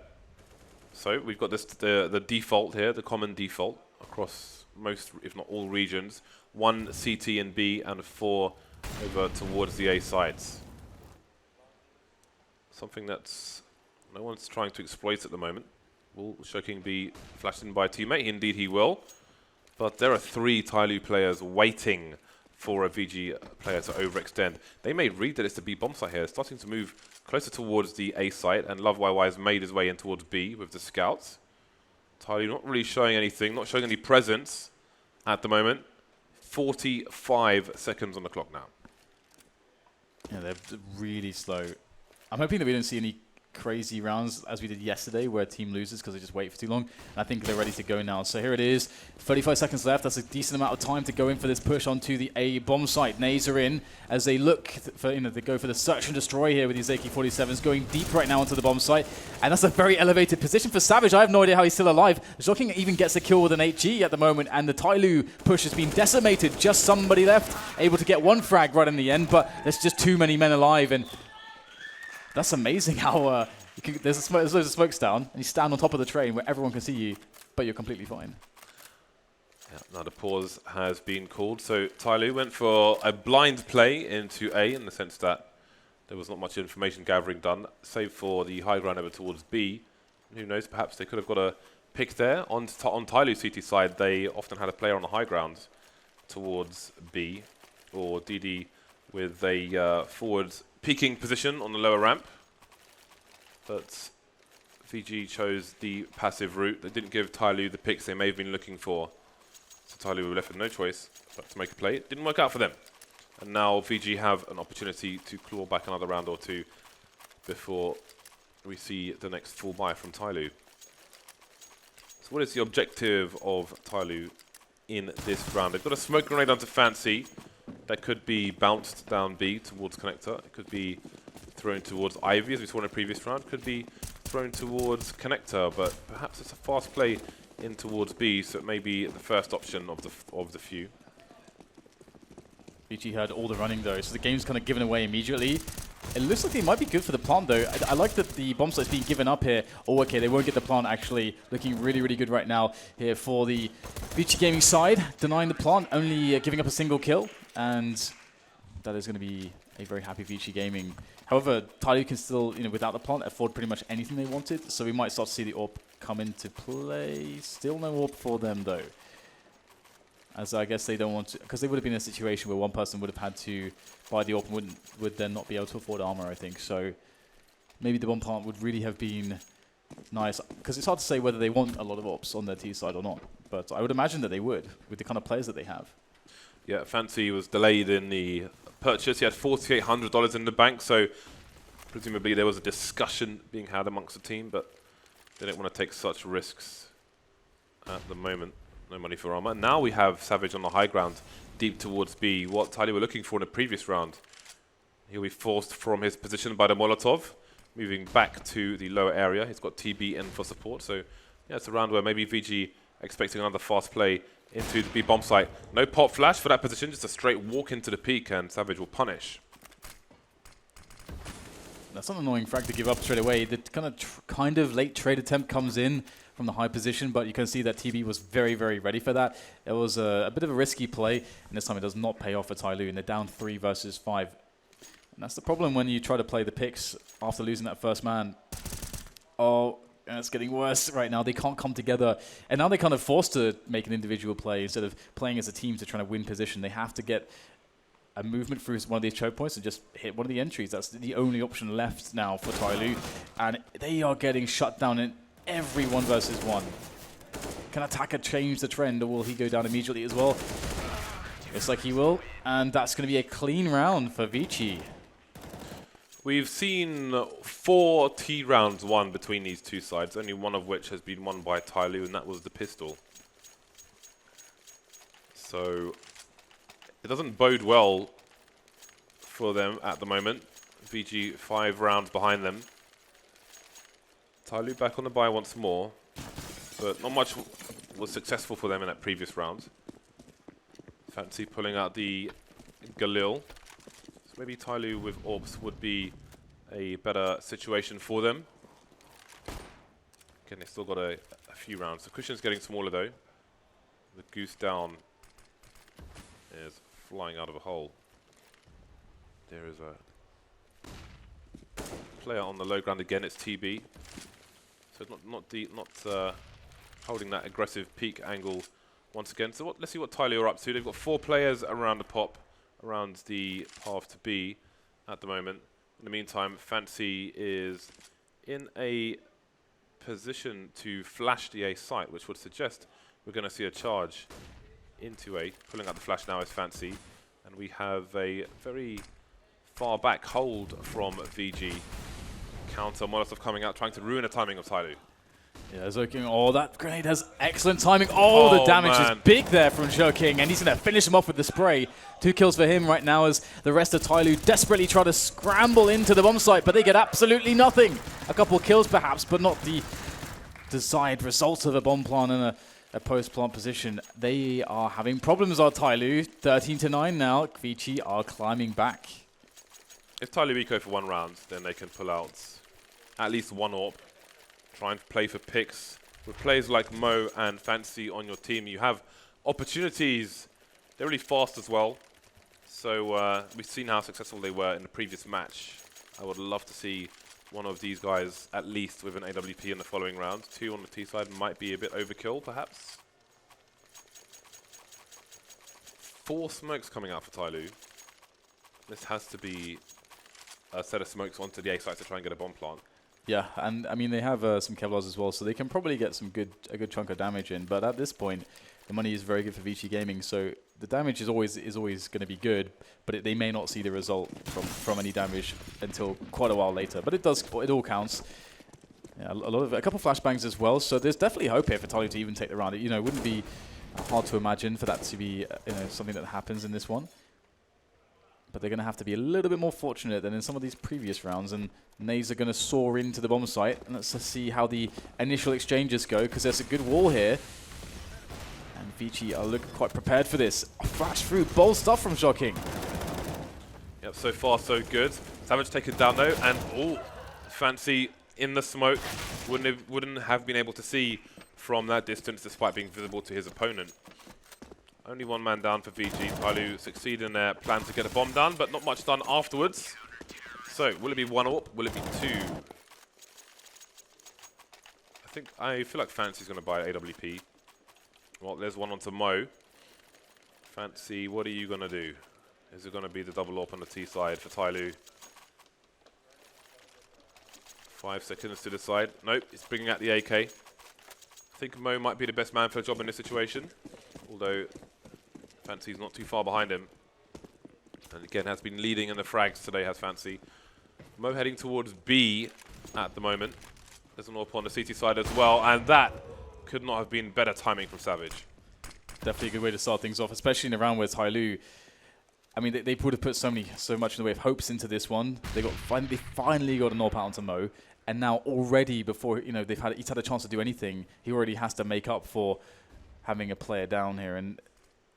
So we've got this the default here, the common default across most, if not all regions. 1 CT and B and 4 over towards the A sides. Something that's no one's trying to exploit at the moment. Will Shoking be flashed in by a teammate? Indeed he will. But there are 3 TyLoo players waiting for a VG player to overextend. They may read that it's the B bomb site here, starting to move closer towards the A site, and Love YY has made his way in towards B with the scouts. TyLoo not really showing anything, not showing any presence at the moment. 45 seconds on the clock now. Yeah, they're really slow. I'm hoping that we don't see any crazy rounds as we did yesterday where a team loses because they just wait for too long. And I think they're ready to go now. So here it is, 35 seconds left. That's a decent amount of time to go in for this push onto the A bomb site. Nays are in as they look for, they go for the search and destroy here with these AK-47s going deep right now onto the bomb site. And that's a very elevated position for Savage. I have no idea how he's still alive. Joking even gets a kill with an HG at the moment, and the TyLoo push has been decimated. Just somebody left, able to get 1 frag right in the end, but there's just too many men alive. And that's amazing how there's loads of smokes down, and you stand on top of the train where everyone can see you, but you're completely fine. Yeah, now the pause has been called. So TyLoo went for a blind play into A in the sense that there was not much information gathering done, save for the high ground over towards B. Who knows, perhaps they could have got a pick there. On TyLoo CT side, they often had a player on the high ground towards B, or DD with a forward peaking position on the lower ramp. But VG chose the passive route. They didn't give TyLoo the picks they may have been looking for. So TyLoo were left with no choice but to make a play. It didn't work out for them. And now VG have an opportunity to claw back another round or 2 before we see the next full buy from TyLoo. So what is the objective of TyLoo in this round? They've got a smoke grenade onto Fancy. That could be bounced down B towards Connector. It could be thrown towards Ivy, as we saw in a previous round. Could be thrown towards Connector, but perhaps it's a fast play in towards B, so it may be the first option of the few. VG had all the running though, so the game's kind of given away immediately. It looks like they might be good for the plant though. I like that the bomb site's being given up here. Oh, okay, they won't get the plant actually. Looking really good right now here for the VG Gaming side. Denying the plant, only giving up a single kill. And that is going to be a very happy VG Gaming. However, TyLoo can still, without the plant, afford pretty much anything they wanted. So we might start to see the AWP come into play. Still no AWP for them though. As I guess they don't want to, because they would have been in a situation where one person would have had to buy the AWP and would then not be able to afford armor, I think. So maybe the one plant would really have been nice, because it's hard to say whether they want a lot of AWPs on their T side or not. But I would imagine that they would, with the kind of players that they have. Yeah, Fancy was delayed in the purchase. He had $4,800 in the bank, so presumably there was a discussion being had amongst the team, but they didn't want to take such risks at the moment. No money for armor. Now we have Savage on the high ground, deep towards B. What TyLoo were looking for in the previous round. He'll be forced from his position by the Molotov, moving back to the lower area. He's got TB in for support. So, yeah, it's a round where maybe VG expecting another fast play into the B bomb site. No pop flash for that position, just a straight walk into the peak, and Savage will punish. That's an annoying frag to give up straight away. The kind of late trade attempt comes in from the high position, but you can see that TB was very, very ready for that. It was a bit of a risky play, and this time it does not pay off for TyLoo, and they're down 3 versus 5. And that's the problem when you try to play the picks after losing that first man. Oh, and it's getting worse right now. They can't come together, and now they're kind of forced to make an individual play instead of playing as a team to try to win position. They have to get a movement through one of these choke points and just hit one of the entries. That's the only option left now for TyLoo, and they are getting shut down in every 1 versus 1. Can Attacker change the trend, or will he go down immediately as well? Looks like he will, and that's going to be a clean round for VG. We've seen 4 T rounds won between these two sides, only one of which has been won by TyLoo, and that was the pistol. So it doesn't bode well for them at the moment. VG 5 rounds behind them. TyLoo back on the buy once more, but not much was successful for them in that previous round. Fancy pulling out the Galil. So maybe TyLoo with Orbs would be a better situation for them. Again, they still got a few rounds. The cushion's getting smaller though. The goose down is flying out of a hole. There is a player on the low ground again. It's TB. So not holding that aggressive peak angle once again. So let's see what TyLoo are up to. They've got 4 players around the pop, around the path to B at the moment. In the meantime, Fancy is in a position to flash the A site, which would suggest we're going to see a charge into A. Pulling out the flash now is Fancy, and we have a very far back hold from VG. Counter Molotov coming out, trying to ruin the timing of TyLoo. Yeah, Zoking. Oh, that grenade has excellent timing. Oh, the damage is big there from Zoking, and he's going to finish him off with the spray. 2 kills for him right now as the rest of TyLoo desperately try to scramble into the bomb site, but they get absolutely nothing. A couple of kills perhaps, but not the desired result of a bomb plant and a post-plant position. They are having problems, our TyLoo. 13-9 now. VG are climbing back. If TyLoo eco for 1 round, then they can pull out at least 1 AWP. Try and play for picks. With players like Mo and Fancy on your team, you have opportunities. They're really fast as well. So we've seen how successful they were in the previous match. I would love to see one of these guys at least with an AWP in the following round. 2 on the T side might be a bit overkill, perhaps. 4 smokes coming out for TyLoo. This has to be a set of smokes onto the A site to try and get a bomb plant. Yeah, and I mean they have some Kevlars as well, so they can probably get some a good chunk of damage in. But at this point, the money is very good for VG Gaming, so the damage is always going to be good. But they may not see the result from any damage until quite a while later. But it all counts. Yeah, a couple flashbangs as well. So there's definitely hope here for TyLoo to even take the round. It wouldn't be hard to imagine for that to be something that happens in this one. But they're going to have to be a little bit more fortunate than in some of these previous rounds. And Nays are going to soar into the bomb site. And let's see how the initial exchanges go, because there's a good wall here. And VG are looking quite prepared for this. A flash through, bold stuff from Shocking. Yep, so far so good. Savage taken down though, and Fancy in the smoke. Wouldn't have been able to see from that distance despite being visible to his opponent. Only 1 man down for VG. TyLoo succeed in their plan to get a bomb down, but not much done afterwards. So, will it be 1 AWP? Will it be 2? I feel like Fancy's going to buy AWP. Well, there's one onto Mo. Fancy, what are you going to do? Is it going to be the double AWP on the T side for TyLoo? 5 seconds to decide. Nope, it's bringing out the AK. I think Mo might be the best man for the job in this situation, although Fancy's not too far behind him. And again, has been leading in the frags today, has Fancy. Mo heading towards B at the moment. There's an AWP on the CT side as well, and that could not have been better timing from Savage. definitely a good way to start things off, especially in a round where TyLoo, I mean, they would have put so much in the way of hopes into this one. They finally got an AWP out onto Mo, and now already before he's had a chance to do anything, he already has to make up for having a player down here, and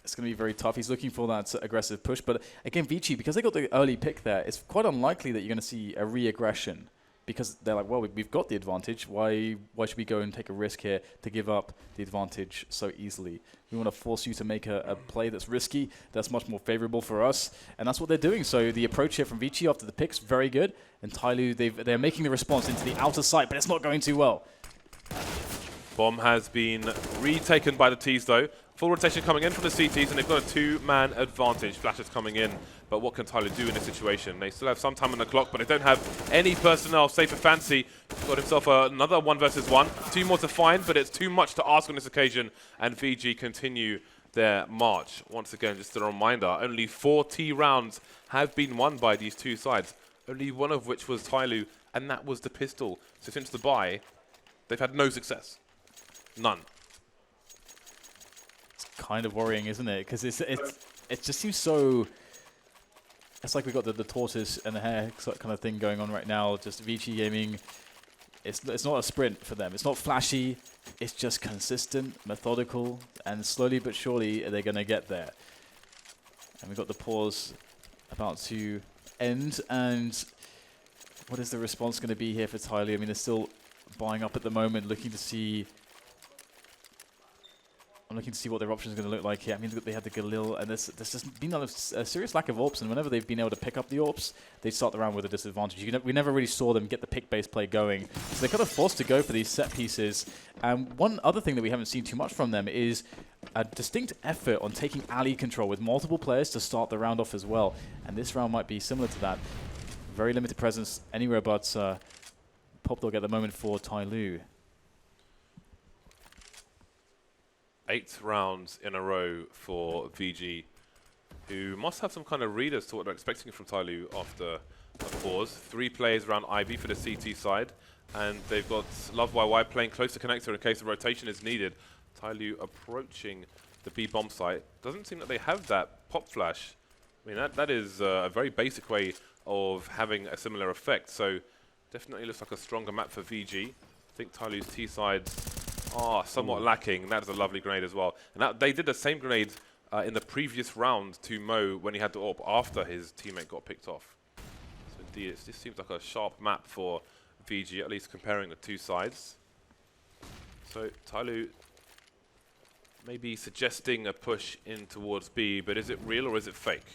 it's going to be very tough. He's looking for that aggressive push, but again, VG, because they got the early pick there, it's quite unlikely that you're going to see a re-aggression, because they're like, well, we've got the advantage. Why should we go and take a risk here to give up the advantage so easily? We want to force you to make a play that's risky, that's much more favorable for us, and that's what they're doing. So the approach here from VG after the pick's very good, and TyLoo, they're making the response into the outer side, but it's not going too well. Bomb has been retaken by the T's though. Full rotation coming in from the CTs, and they've got a 2-man advantage. Flashes coming in, but what can TyLoo do in this situation? They still have some time on the clock, but they don't have any personnel, save for Fancy. He's got himself another 1 versus 1. 2 more to find, but it's too much to ask on this occasion, and VG continue their march. Once again, just a reminder, only 4 T rounds have been won by these two sides, only one of which was TyLoo, and that was the pistol. So since the bye, they've had no success. None. Kind of worrying, isn't it? Because it just seems so. It's like we've got the tortoise and the hare kind of thing going on right now. Just VG gaming. It's not a sprint for them. It's not flashy. It's just consistent, methodical, and slowly but surely they're going to get there. And we've got the pause about to end. And what is the response going to be here for TyLoo? I mean, they're still buying up at the moment, looking to see. I'm looking to see what their options are going to look like here. I mean, they had the Galil, and there's just been a serious lack of AWPs, and whenever they've been able to pick up the AWPs, they start the round with a disadvantage. We never really saw them get the pick-based play going, so they're kind of forced to go for these set pieces. One other thing that we haven't seen too much from them is a distinct effort on taking alley control with multiple players to start the round off as well, and this round might be similar to that. Very limited presence anywhere but Pop Dog at the moment for TyLoo. 8 rounds in a row for VG, who must have some kind of read as to what they're expecting from TyLoo after a pause. 3 players around IB for the CT side, and they've got Love YY playing close to connector in case the rotation is needed. TyLoo approaching the B bomb site. Doesn't seem that they have that pop flash. I mean, that is a very basic way of having a similar effect, so definitely looks like a stronger map for VG. I think TyLoo's T sides are somewhat lacking. That is a lovely grenade as well. And they did the same grenade in the previous round to Mo when he had to AWP after his teammate got picked off. So indeed, this seems like a sharp map for VG, at least comparing the two sides. So TyLoo maybe suggesting a push in towards B, but is it real or is it fake?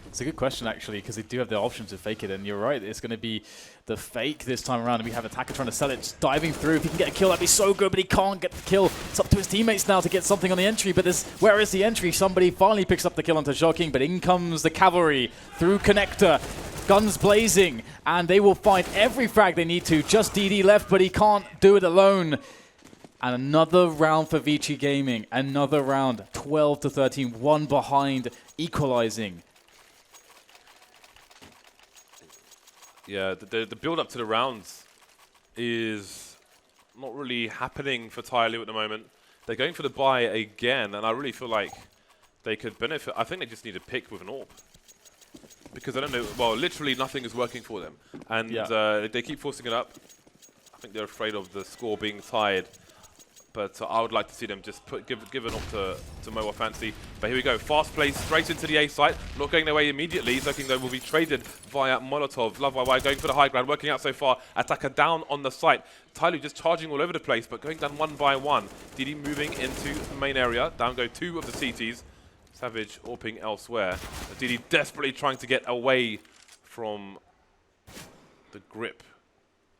It's a good question, actually, because they do have the option to fake it, and you're right, it's going to be the fake this time around, and we have Attacker trying to sell it, just diving through. If he can get a kill, that'd be so good, but he can't get the kill. It's up to his teammates now to get something on the entry, but where is the entry? Somebody finally picks up the kill onto Shocking, but in comes the cavalry through connector. Guns blazing, and they will find every frag they need to. Just DD left, but he can't do it alone. And another round for VG Gaming. Another round, 12-13, 1 behind, equalizing. Yeah, the build-up to the rounds is not really happening for TyLoo at the moment. They're going for the buy again, and I really feel like they could benefit. I think they just need a pick with an AWP. Because I don't know, well, literally nothing is working for them. And they keep forcing it up. I think they're afraid of the score being tied. But I would like to see them just give an AWP to Mo or Fancy. But here we go, fast play straight into the A site. Not going their way immediately. Looking though will be traded via Molotov. Love YY going for the high ground, working out so far. Attacker down on the site. TyLoo just charging all over the place, but going down 1 by 1. DD moving into the main area. Down go 2 of the CTs. Savage AWPing elsewhere. DD desperately trying to get away from the grip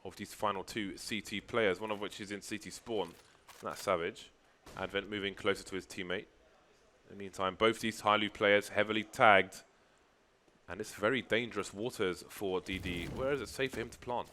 of these final 2 CT players, one of which is in CT spawn. That's Savage. Advent moving closer to his teammate. In the meantime, both these TyLoo players heavily tagged. And it's very dangerous waters for DD. Where is it safe for him to plant?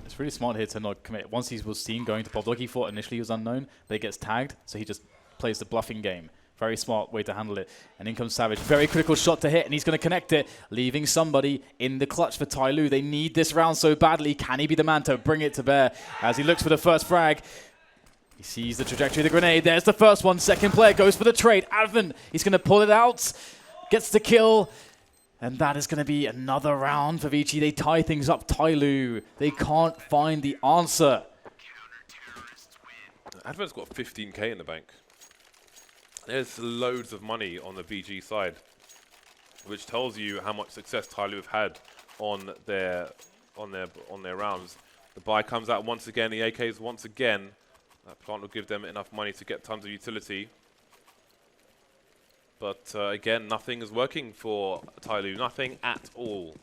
It's really smart here to not commit. Once he was seen going to Pop Dog, he thought initially he was unknown, but he gets tagged, so he just plays the bluffing game. Very smart way to handle it. And in comes Savage. Very critical shot to hit, and he's going to connect it, leaving somebody in the clutch for TyLoo. They need this round so badly. Can he be the man to bring it to bear as he looks for the first frag? He sees the trajectory of the grenade. There's the first one. Second player goes for the trade. Advent, he's going to pull it out. Gets the kill. And that is going to be another round for VG. They tie things up. TyLoo, they can't find the answer. Advent's got 15k in the bank. There's loads of money on the VG side, which tells you how much success TyLoo have had on their rounds. The buy comes out once again. The AKs once again. That plant will give them enough money to get tons of utility. But again, nothing is working for TyLoo. Nothing at all.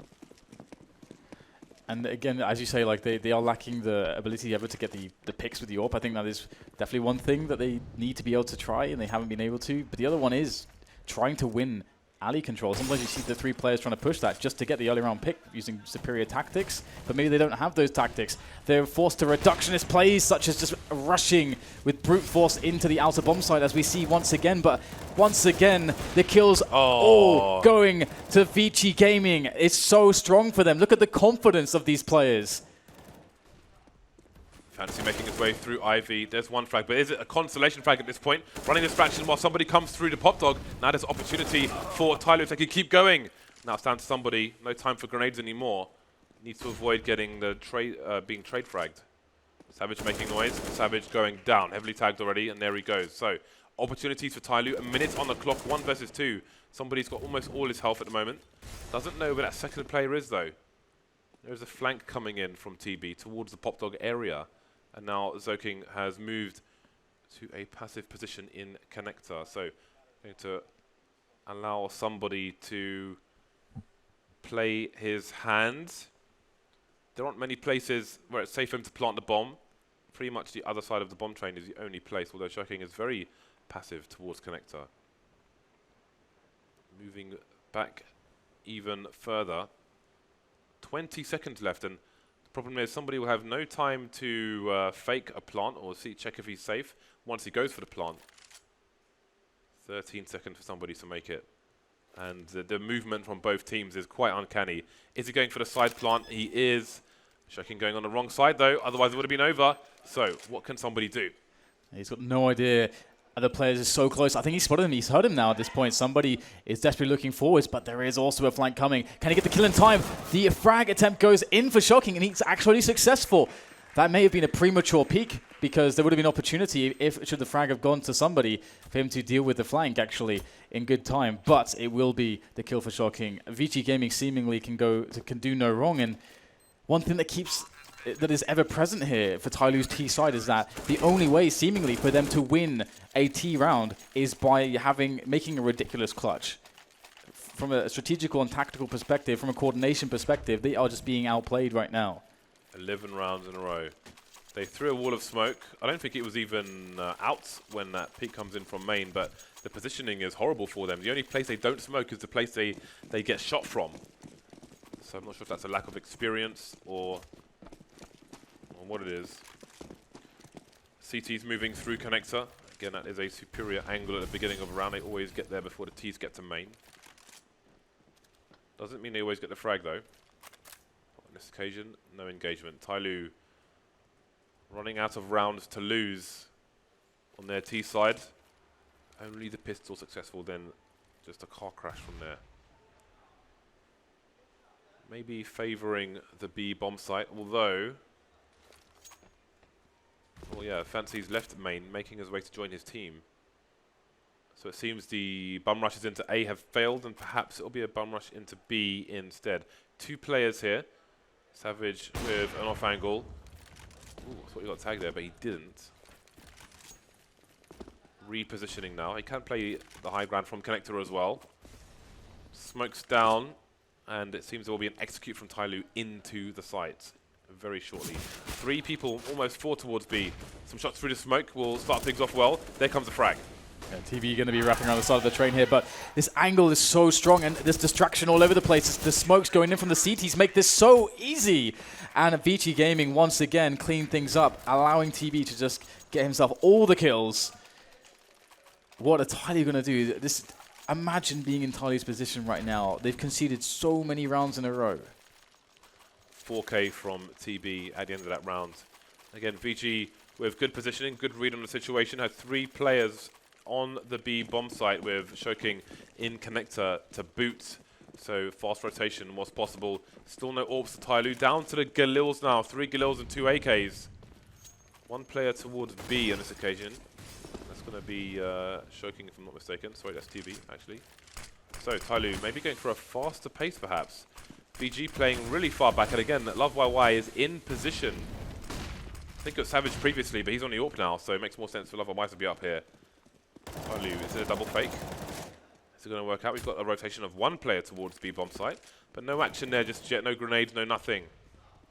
And again, as you say, like they are lacking the ability ever to get the picks with the AWP. I think that is definitely one thing that they need to be able to try, and they haven't been able to. But the other one is trying to win alley control. Sometimes you see the 3 players trying to push that just to get the early round pick using superior tactics, but maybe they don't have those tactics. They're forced to reductionist plays, such as just rushing with brute force into the outer bomb site, as we see once again. But once again, the kills all going to VG Gaming. It's so strong for them. Look at the confidence of these players. Fancy making his way through Ivy. There's one frag, but is it a consolation frag at this point? Running distraction while somebody comes through the pop dog. Now there's opportunity for TyLoo if they can keep going. Now it's down to somebody. No time for grenades anymore. Needs to avoid getting the being trade fragged. Savage making noise. Savage going down. Heavily tagged already, and there he goes. So opportunities for TyLoo. A minute on the clock. 1 versus 2. Somebody's got almost all his health at the moment. Doesn't know where that second player is though. There's a flank coming in from TB towards the pop dog area. And now Zoking has moved to a passive position in connector. So going to allow somebody to play his hand. There aren't many places where it's safe for him to plant the bomb. Pretty much the other side of the bomb train is the only place, although Zoking is very passive towards connector. Moving back even further. 20 seconds left, and problem is somebody will have no time to fake a plant or check if he's safe once he goes for the plant. 13 seconds for somebody to make it. And the movement from both teams is quite uncanny. Is he going for the side plant? He is. Checking going on the wrong side though, otherwise it would have been over. So what can somebody do? He's got no idea. The players are so close. I think he's spotted him. He's heard him now at this point. Somebody is desperately looking forwards, but there is also a flank coming. Can he get the kill in time? The frag attempt goes in for Shocking, and he's actually successful. That may have been a premature peek, because there would have been opportunity should the frag have gone to somebody for him to deal with the flank actually in good time. But it will be the kill for Shocking. VG Gaming seemingly can do no wrong, and one thing that is ever present here for TyLoo's T side is that the only way seemingly for them to win a T round is by making a ridiculous clutch. From a strategical and tactical perspective, from a coordination perspective, they are just being outplayed right now. 11 rounds in a row. They threw a wall of smoke. I don't think it was even out when that peek comes in from main, but the positioning is horrible for them. The only place they don't smoke is the place they get shot from. So I'm not sure if that's a lack of experience or what it is. CT's moving through connector. Again, that is a superior angle at the beginning of a round. They always get there before the T's get to main. Doesn't mean they always get the frag though. On this occasion, no engagement. TyLoo running out of rounds to lose on their T side. Only the pistol successful, then just a car crash from there. Maybe favouring the B bomb site, although... Well, yeah, Fancy's left main, making his way to join his team. So it seems the bum rushes into A have failed, and perhaps it'll be a bum rush into B instead. 2 players here. Savage with an off angle. Ooh, I thought he got tagged there, but he didn't. Repositioning now. He can play the high ground from connector as well. Smokes down, and it seems there will be an execute from TyLoo into the site very shortly. 3 people, almost 4 towards B. Some shots through the smoke will start things off well. There comes the frag. Yeah, TV going to be wrapping around the side of the train here, but this angle is so strong, and this distraction all over the place. The smokes going in from the CTs make this so easy. And VG Gaming once again clean things up, allowing TB to just get himself all the kills. What are TyLoo going to do? Imagine being in TyLoo's position right now. They've conceded so many rounds in a row. 4K from TB at the end of that round. Again, VG with good positioning, good read on the situation. Had 3 players on the B bomb site with Shoking in connector to boot. So fast rotation was possible. Still no orbs to TyLoo. Down to the Galils now. 3 Galils and 2 AKs. 1 player towards B on this occasion. That's going to be Shoking, if I'm not mistaken. Sorry, that's TV, actually. So TyLoo maybe going for a faster pace, perhaps. VG playing really far back. And again, Love YY is in position. I think it was Savage previously, but he's on the AWP now, so it makes more sense for Love YY to be up here. TyLoo, is it a double fake? Is it going to work out? We've got a rotation of 1 player towards B bomb site, but no action there just yet. No grenades, no nothing.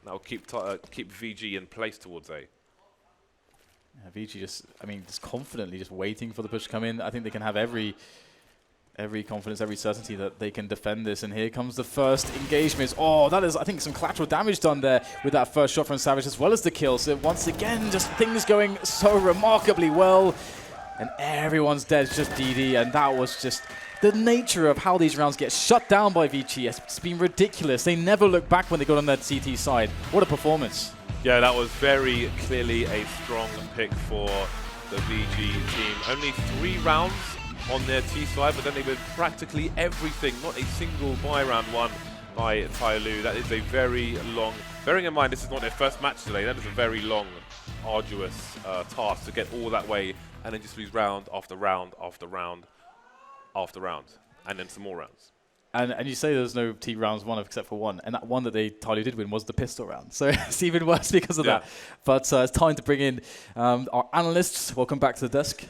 That'll keep VG in place towards A. Yeah, VG just confidently just waiting for the push to come in. I think they can have every confidence, every certainty that they can defend this. And here comes the first engagement. Oh, that is, I think, some collateral damage done there with that first shot from Savage, as well as the kill. So once again, just things going so remarkably well. And everyone's dead, it's just DD. And that was just the nature of how these rounds get shut down by VG. It's been ridiculous. They never look back when they got on that CT side. What a performance. Yeah, that was very clearly a strong pick for the VG team. Only 3 rounds on their T side, but then they win practically everything. Not a single buy round won by TyLoo. That is a very long, bearing in mind this is not their first match today, that is a very long, arduous task to get all that way and then just lose round after round after round after round, and then some more rounds. And you say there's no T rounds won except for 1, and that one that TyLoo did win was the pistol round. So it's even worse because of that. But it's time to bring in our analysts. Welcome back to the desk.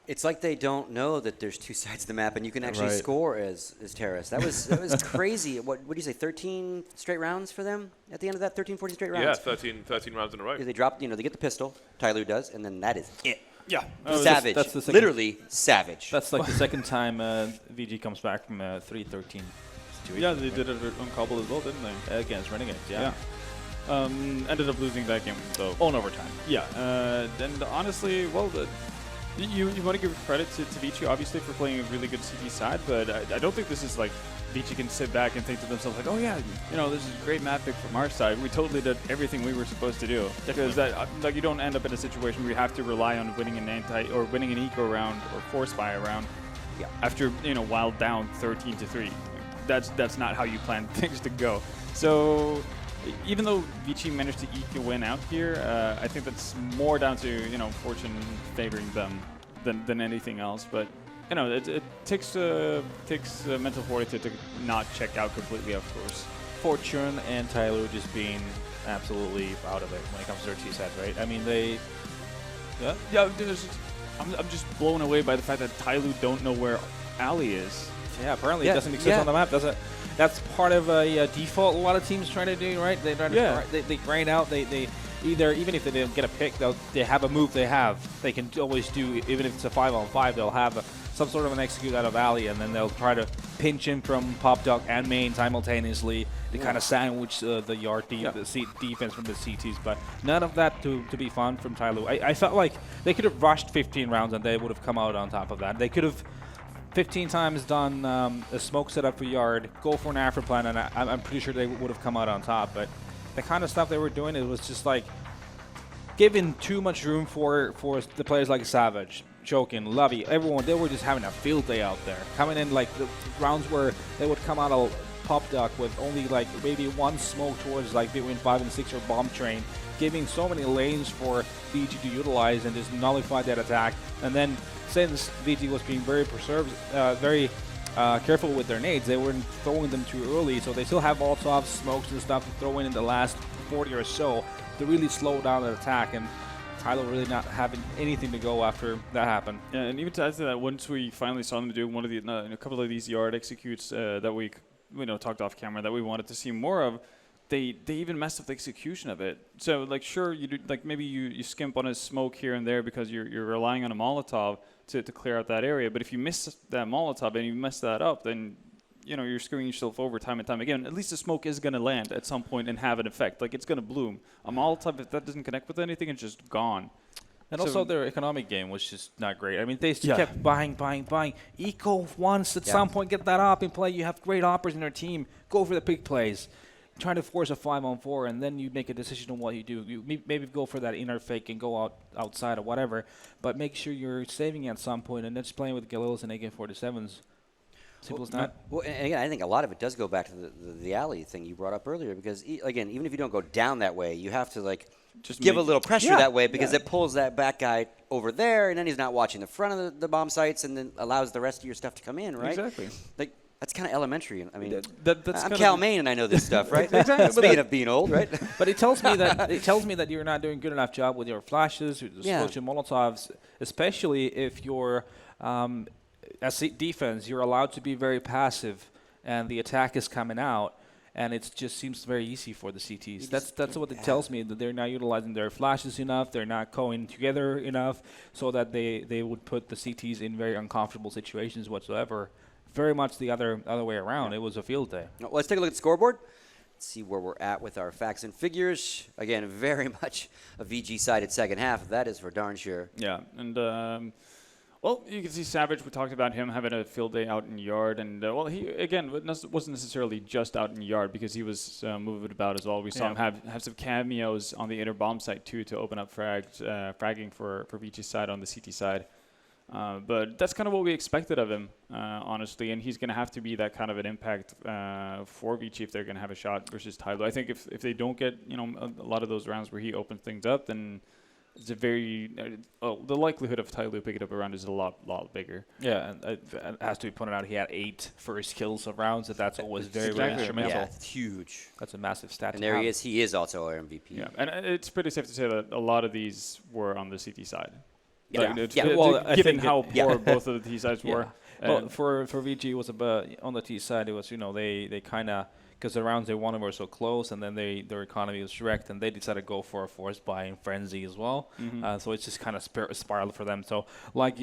It's like they don't know that there's 2 sides of the map, and you can actually score as terrorists. That was crazy. What do you say? 13 straight rounds for them at the end of that? 13, 14 straight rounds. Yeah, 13 rounds in a row. They drop, they get the pistol. TyLoo does, and then that is it. Yeah. Savage. That's the second, literally savage. That's like the second time VG comes back from 3-13. Yeah, they did it on Kabul as well, didn't they? Against Renegades, yeah. Ended up losing that game, though. On overtime. Yeah, and honestly, well, you want to give credit to VG, obviously, for playing a really good CT side, but I don't think this is like VG can sit back and think to themselves like, oh yeah, this is a great map pick from our side. We totally did everything we were supposed to do. Because that you don't end up in a situation where you have to rely on winning an winning an eco round or force fire round. Yeah. After while down 13-3. That's not how you plan things to go. So even though VG managed to eke a win out here, I think that's more down to fortune favoring them than anything else. But it takes mental fortitude to not check out completely, of course. Fortune and TyLoo just being absolutely out of it when it comes to their T-side, right? I mean, I'm just blown away by the fact that TyLoo don't know where Ali is. Yeah, apparently it doesn't exist on the map, does it? That's part of a default a lot of teams trying to do, right? They grind out. They either, even if they don't get a pick, they have a move they can always do, even if it's a 5-on-5, they'll have some sort of an execute out of alley, and then they'll try to pinch him from pop duck and main simultaneously to kind of sandwich the yard defense from the CTs. But none of that to be fun from TyLoo. I felt like they could have rushed 15 rounds and they would have come out on top of that. They could have 15 times done a smoke setup for yard, go for an after plan, and I'm pretty sure they would have come out on top. But the kind of stuff they were doing, it was just like giving too much room for the players like Savage, Chokin, Lovey, everyone. They were just having a field day out there. Coming in like the rounds where they would come out of pop duck with only like maybe 1 smoke towards like between 5 and 6 or bomb train, giving so many lanes for VG to utilize and just nullify that attack. And then since VG was being very careful with their nades, they weren't throwing them too early, so they still have Molotov smokes and stuff to throw in the last 40 or so to really slow down the attack, and TyLoo really not having anything to go after that happened. Yeah, and even to add to that, once we finally saw them do a couple of these yard executes that we talked off camera that we wanted to see more of, they even messed up the execution of it. So like sure you do, like maybe you skimp on a smoke here and there because you're relying on a Molotov to clear out that area, but if you miss that Molotov and you mess that up, then you're screwing yourself over time and time again. At least the smoke is going to land at some point and have an effect. Like it's going to bloom. A Molotov, if that doesn't connect with anything, it's just gone. And also their economic game was just not great. I mean, they just kept buying. Eco once at some point, get that op in play. You have great operators in their team. Go for the big plays. trying to force a 5-on-4, and then you make a decision on what you do. You maybe go for that inner fake and go outside or whatever, but make sure you're saving at some point and then just playing with Galileos and AK-47s. Simple as that. Well, and again, I think a lot of it does go back to the alley thing you brought up earlier, because again, even if you don't go down that way, you have to like Just give a make- little pressure Yeah, that way, because yeah. it pulls that back guy over there, and then he's not watching the front of the bomb sites, and then allows the rest of your stuff to come in, right? Exactly. Like that's kind of elementary. I mean, That's I'm kind Cal of Maine, and I know this stuff, right? Exactly. Speaking of being old, right? But it tells me that you're not doing a good enough job with your flashes, with the Yeah. smokes and Molotovs, especially if you're as defense, you're allowed to be very passive, and the attack is coming out, and it just seems very easy for the CTs. That's what it tells me, that they're not utilizing their flashes enough, they're not going together enough, so that they would put the CTs in very uncomfortable situations whatsoever. Very much the other way around. It was a field day. Well, let's take a look at the scoreboard. Let's see where we're at with our facts and figures. Again, very much a VG-sided second half. That is for darn sure. Yeah, and well, you can see Savage. We talked about him having a field day out in yard, and well, he again wasn't necessarily just out in yard, because he was moving about as well. We saw him have some cameos on the inner bomb site too, to open up fragging for VG's side on the CT side. But that's kind of what we expected of him, honestly, and he's going to have to be that kind of an impact for VG if they're going to have a shot versus TyLoo. I think if they don't get a lot of those rounds where he opens things up, then it's a very the likelihood of TyLoo picking up a round is a lot bigger. Yeah, and it has to be pointed out he had 8 first kills of rounds. That's always very Exactly. instrumental. Yeah, it's huge. That's a massive stat. And to there have. he is. He is also our MVP. Yeah, and it's pretty safe to say that a lot of these were on the CT side. Yeah. Like, it's- Yeah. Well, I given think how yeah. poor both of the T sides Yeah. were. Well, and- for VG, it was on the T side. It was they kind of, because the rounds they wanted were so close, and then their economy was wrecked, and they decided to go for a forced buying frenzy as well. So it's just kind of spiraled for them. So like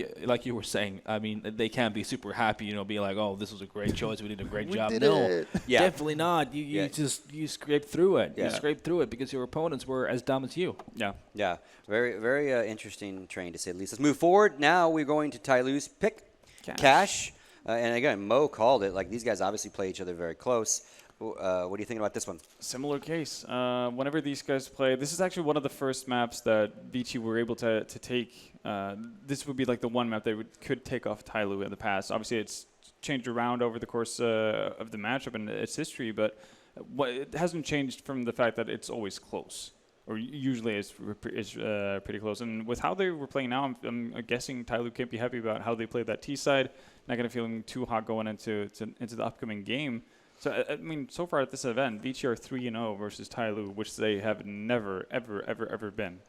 you were saying, I mean, they can't be super happy, be like, oh, this was a great choice, we did a great job. No, Yeah. definitely not. You scraped through it. Yeah. You scraped through it because your opponents were as dumb as you. yeah. Yeah. Very, very interesting train, to say the least. Let's move forward. Now we're going to TyLoo's pick. Cash. And again, Mo called it. Like, these guys obviously play each other very close. What do you think about this one? Similar case. Whenever these guys play, this is actually one of the first maps that VG were able to take. This would be like the one map they could take off TyLoo in the past. Obviously, it's changed around over the course of the matchup and its history, but it hasn't changed from the fact that it's always close, or usually it's pretty close. And with how they were playing now, I'm guessing TyLoo can't be happy about how they played that T side. Not going to feeling too hot going into the upcoming game. So, I mean, so far at this event, VG are 3-0 versus TyLoo, which they have never, ever been.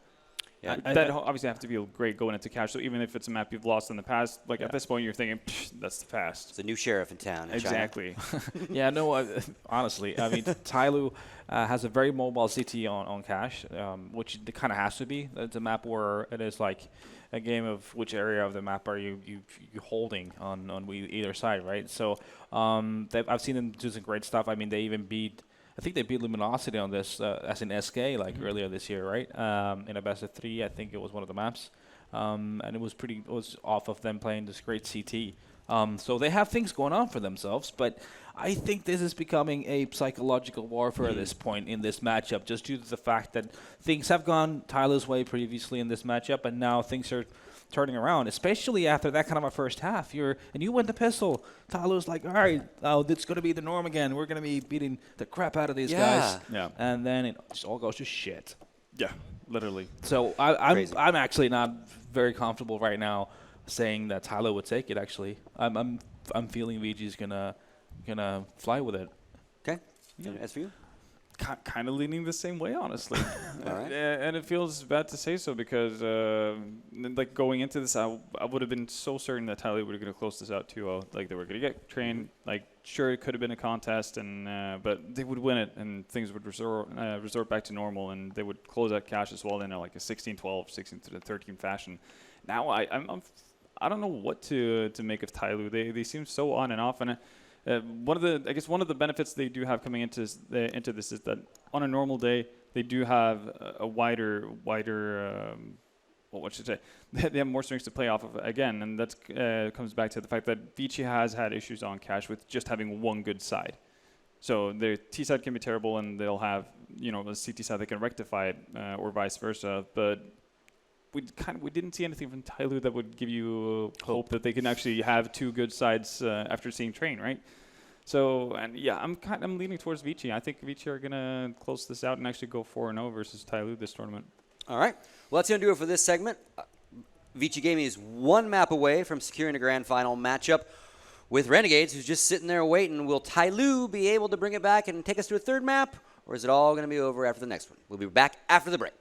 Yeah. That obviously have to feel great going into cash. So even if it's a map you've lost in the past, like at this point you're thinking, that's the past. It's a new sheriff in town. In China. Exactly. Yeah, no, honestly, I mean, TyLoo has a very mobile CT on cash, which it kind of has to be. It's a map where it is like a game of which area of the map are you holding on either side, right? So I've seen them do some great stuff. I mean, they even I think they beat Luminosity on this as an SK earlier this year, right? In a best of 3, I think it was one of the maps, and it was off of them playing this great CT. So they have things going on for themselves, but I think this is becoming a psychological warfare at this point in this matchup, just due to the fact that things have gone TyLoo's way previously in this matchup, and now things are turning around, especially after that kind of a first half. You went to pistol. TyLoo's like, all right, it's going to be the norm again. We're going to be beating the crap out of these guys. Yeah. And then it just all goes to shit. Yeah, literally. So I'm actually not very comfortable right now saying that TyLoo would take it. Actually, I'm feeling VG's gonna fly with it. Okay. As for you? Kind of leaning the same way, honestly. All right. And it feels bad to say so because, like, going into this, I would have been so certain that TyLoo were going to close this out 2-0. Like, they were going to get trained. Like, sure, it could have been a contest, but they would win it, and things would resort back to normal, and they would close out cash as well in like a 16-12, 16-13 fashion. Now, I don't know what to make of TyLoo. They seem so on and off, and one of the benefits they do have coming into this is that on a normal day they do have a wider what should I say? They have more strings to play off of again, and that comes back to the fact that VG has had issues on cash with just having one good side. So their T side can be terrible, and they'll have a CT side that can rectify it, or vice versa. But we didn't see anything from TyLoo that would give you hope that they can actually have two good sides after seeing Train, right? So, and yeah, I'm leaning towards VG. I think VG are gonna close this out and actually go 4-0 versus TyLoo this tournament. All right. Well, that's going to do it for this segment. VG Gaming is one map away from securing a grand final matchup with Renegades, who's just sitting there waiting. Will TyLoo be able to bring it back and take us to a third map, or is it all going to be over after the next one? We'll be back after the break.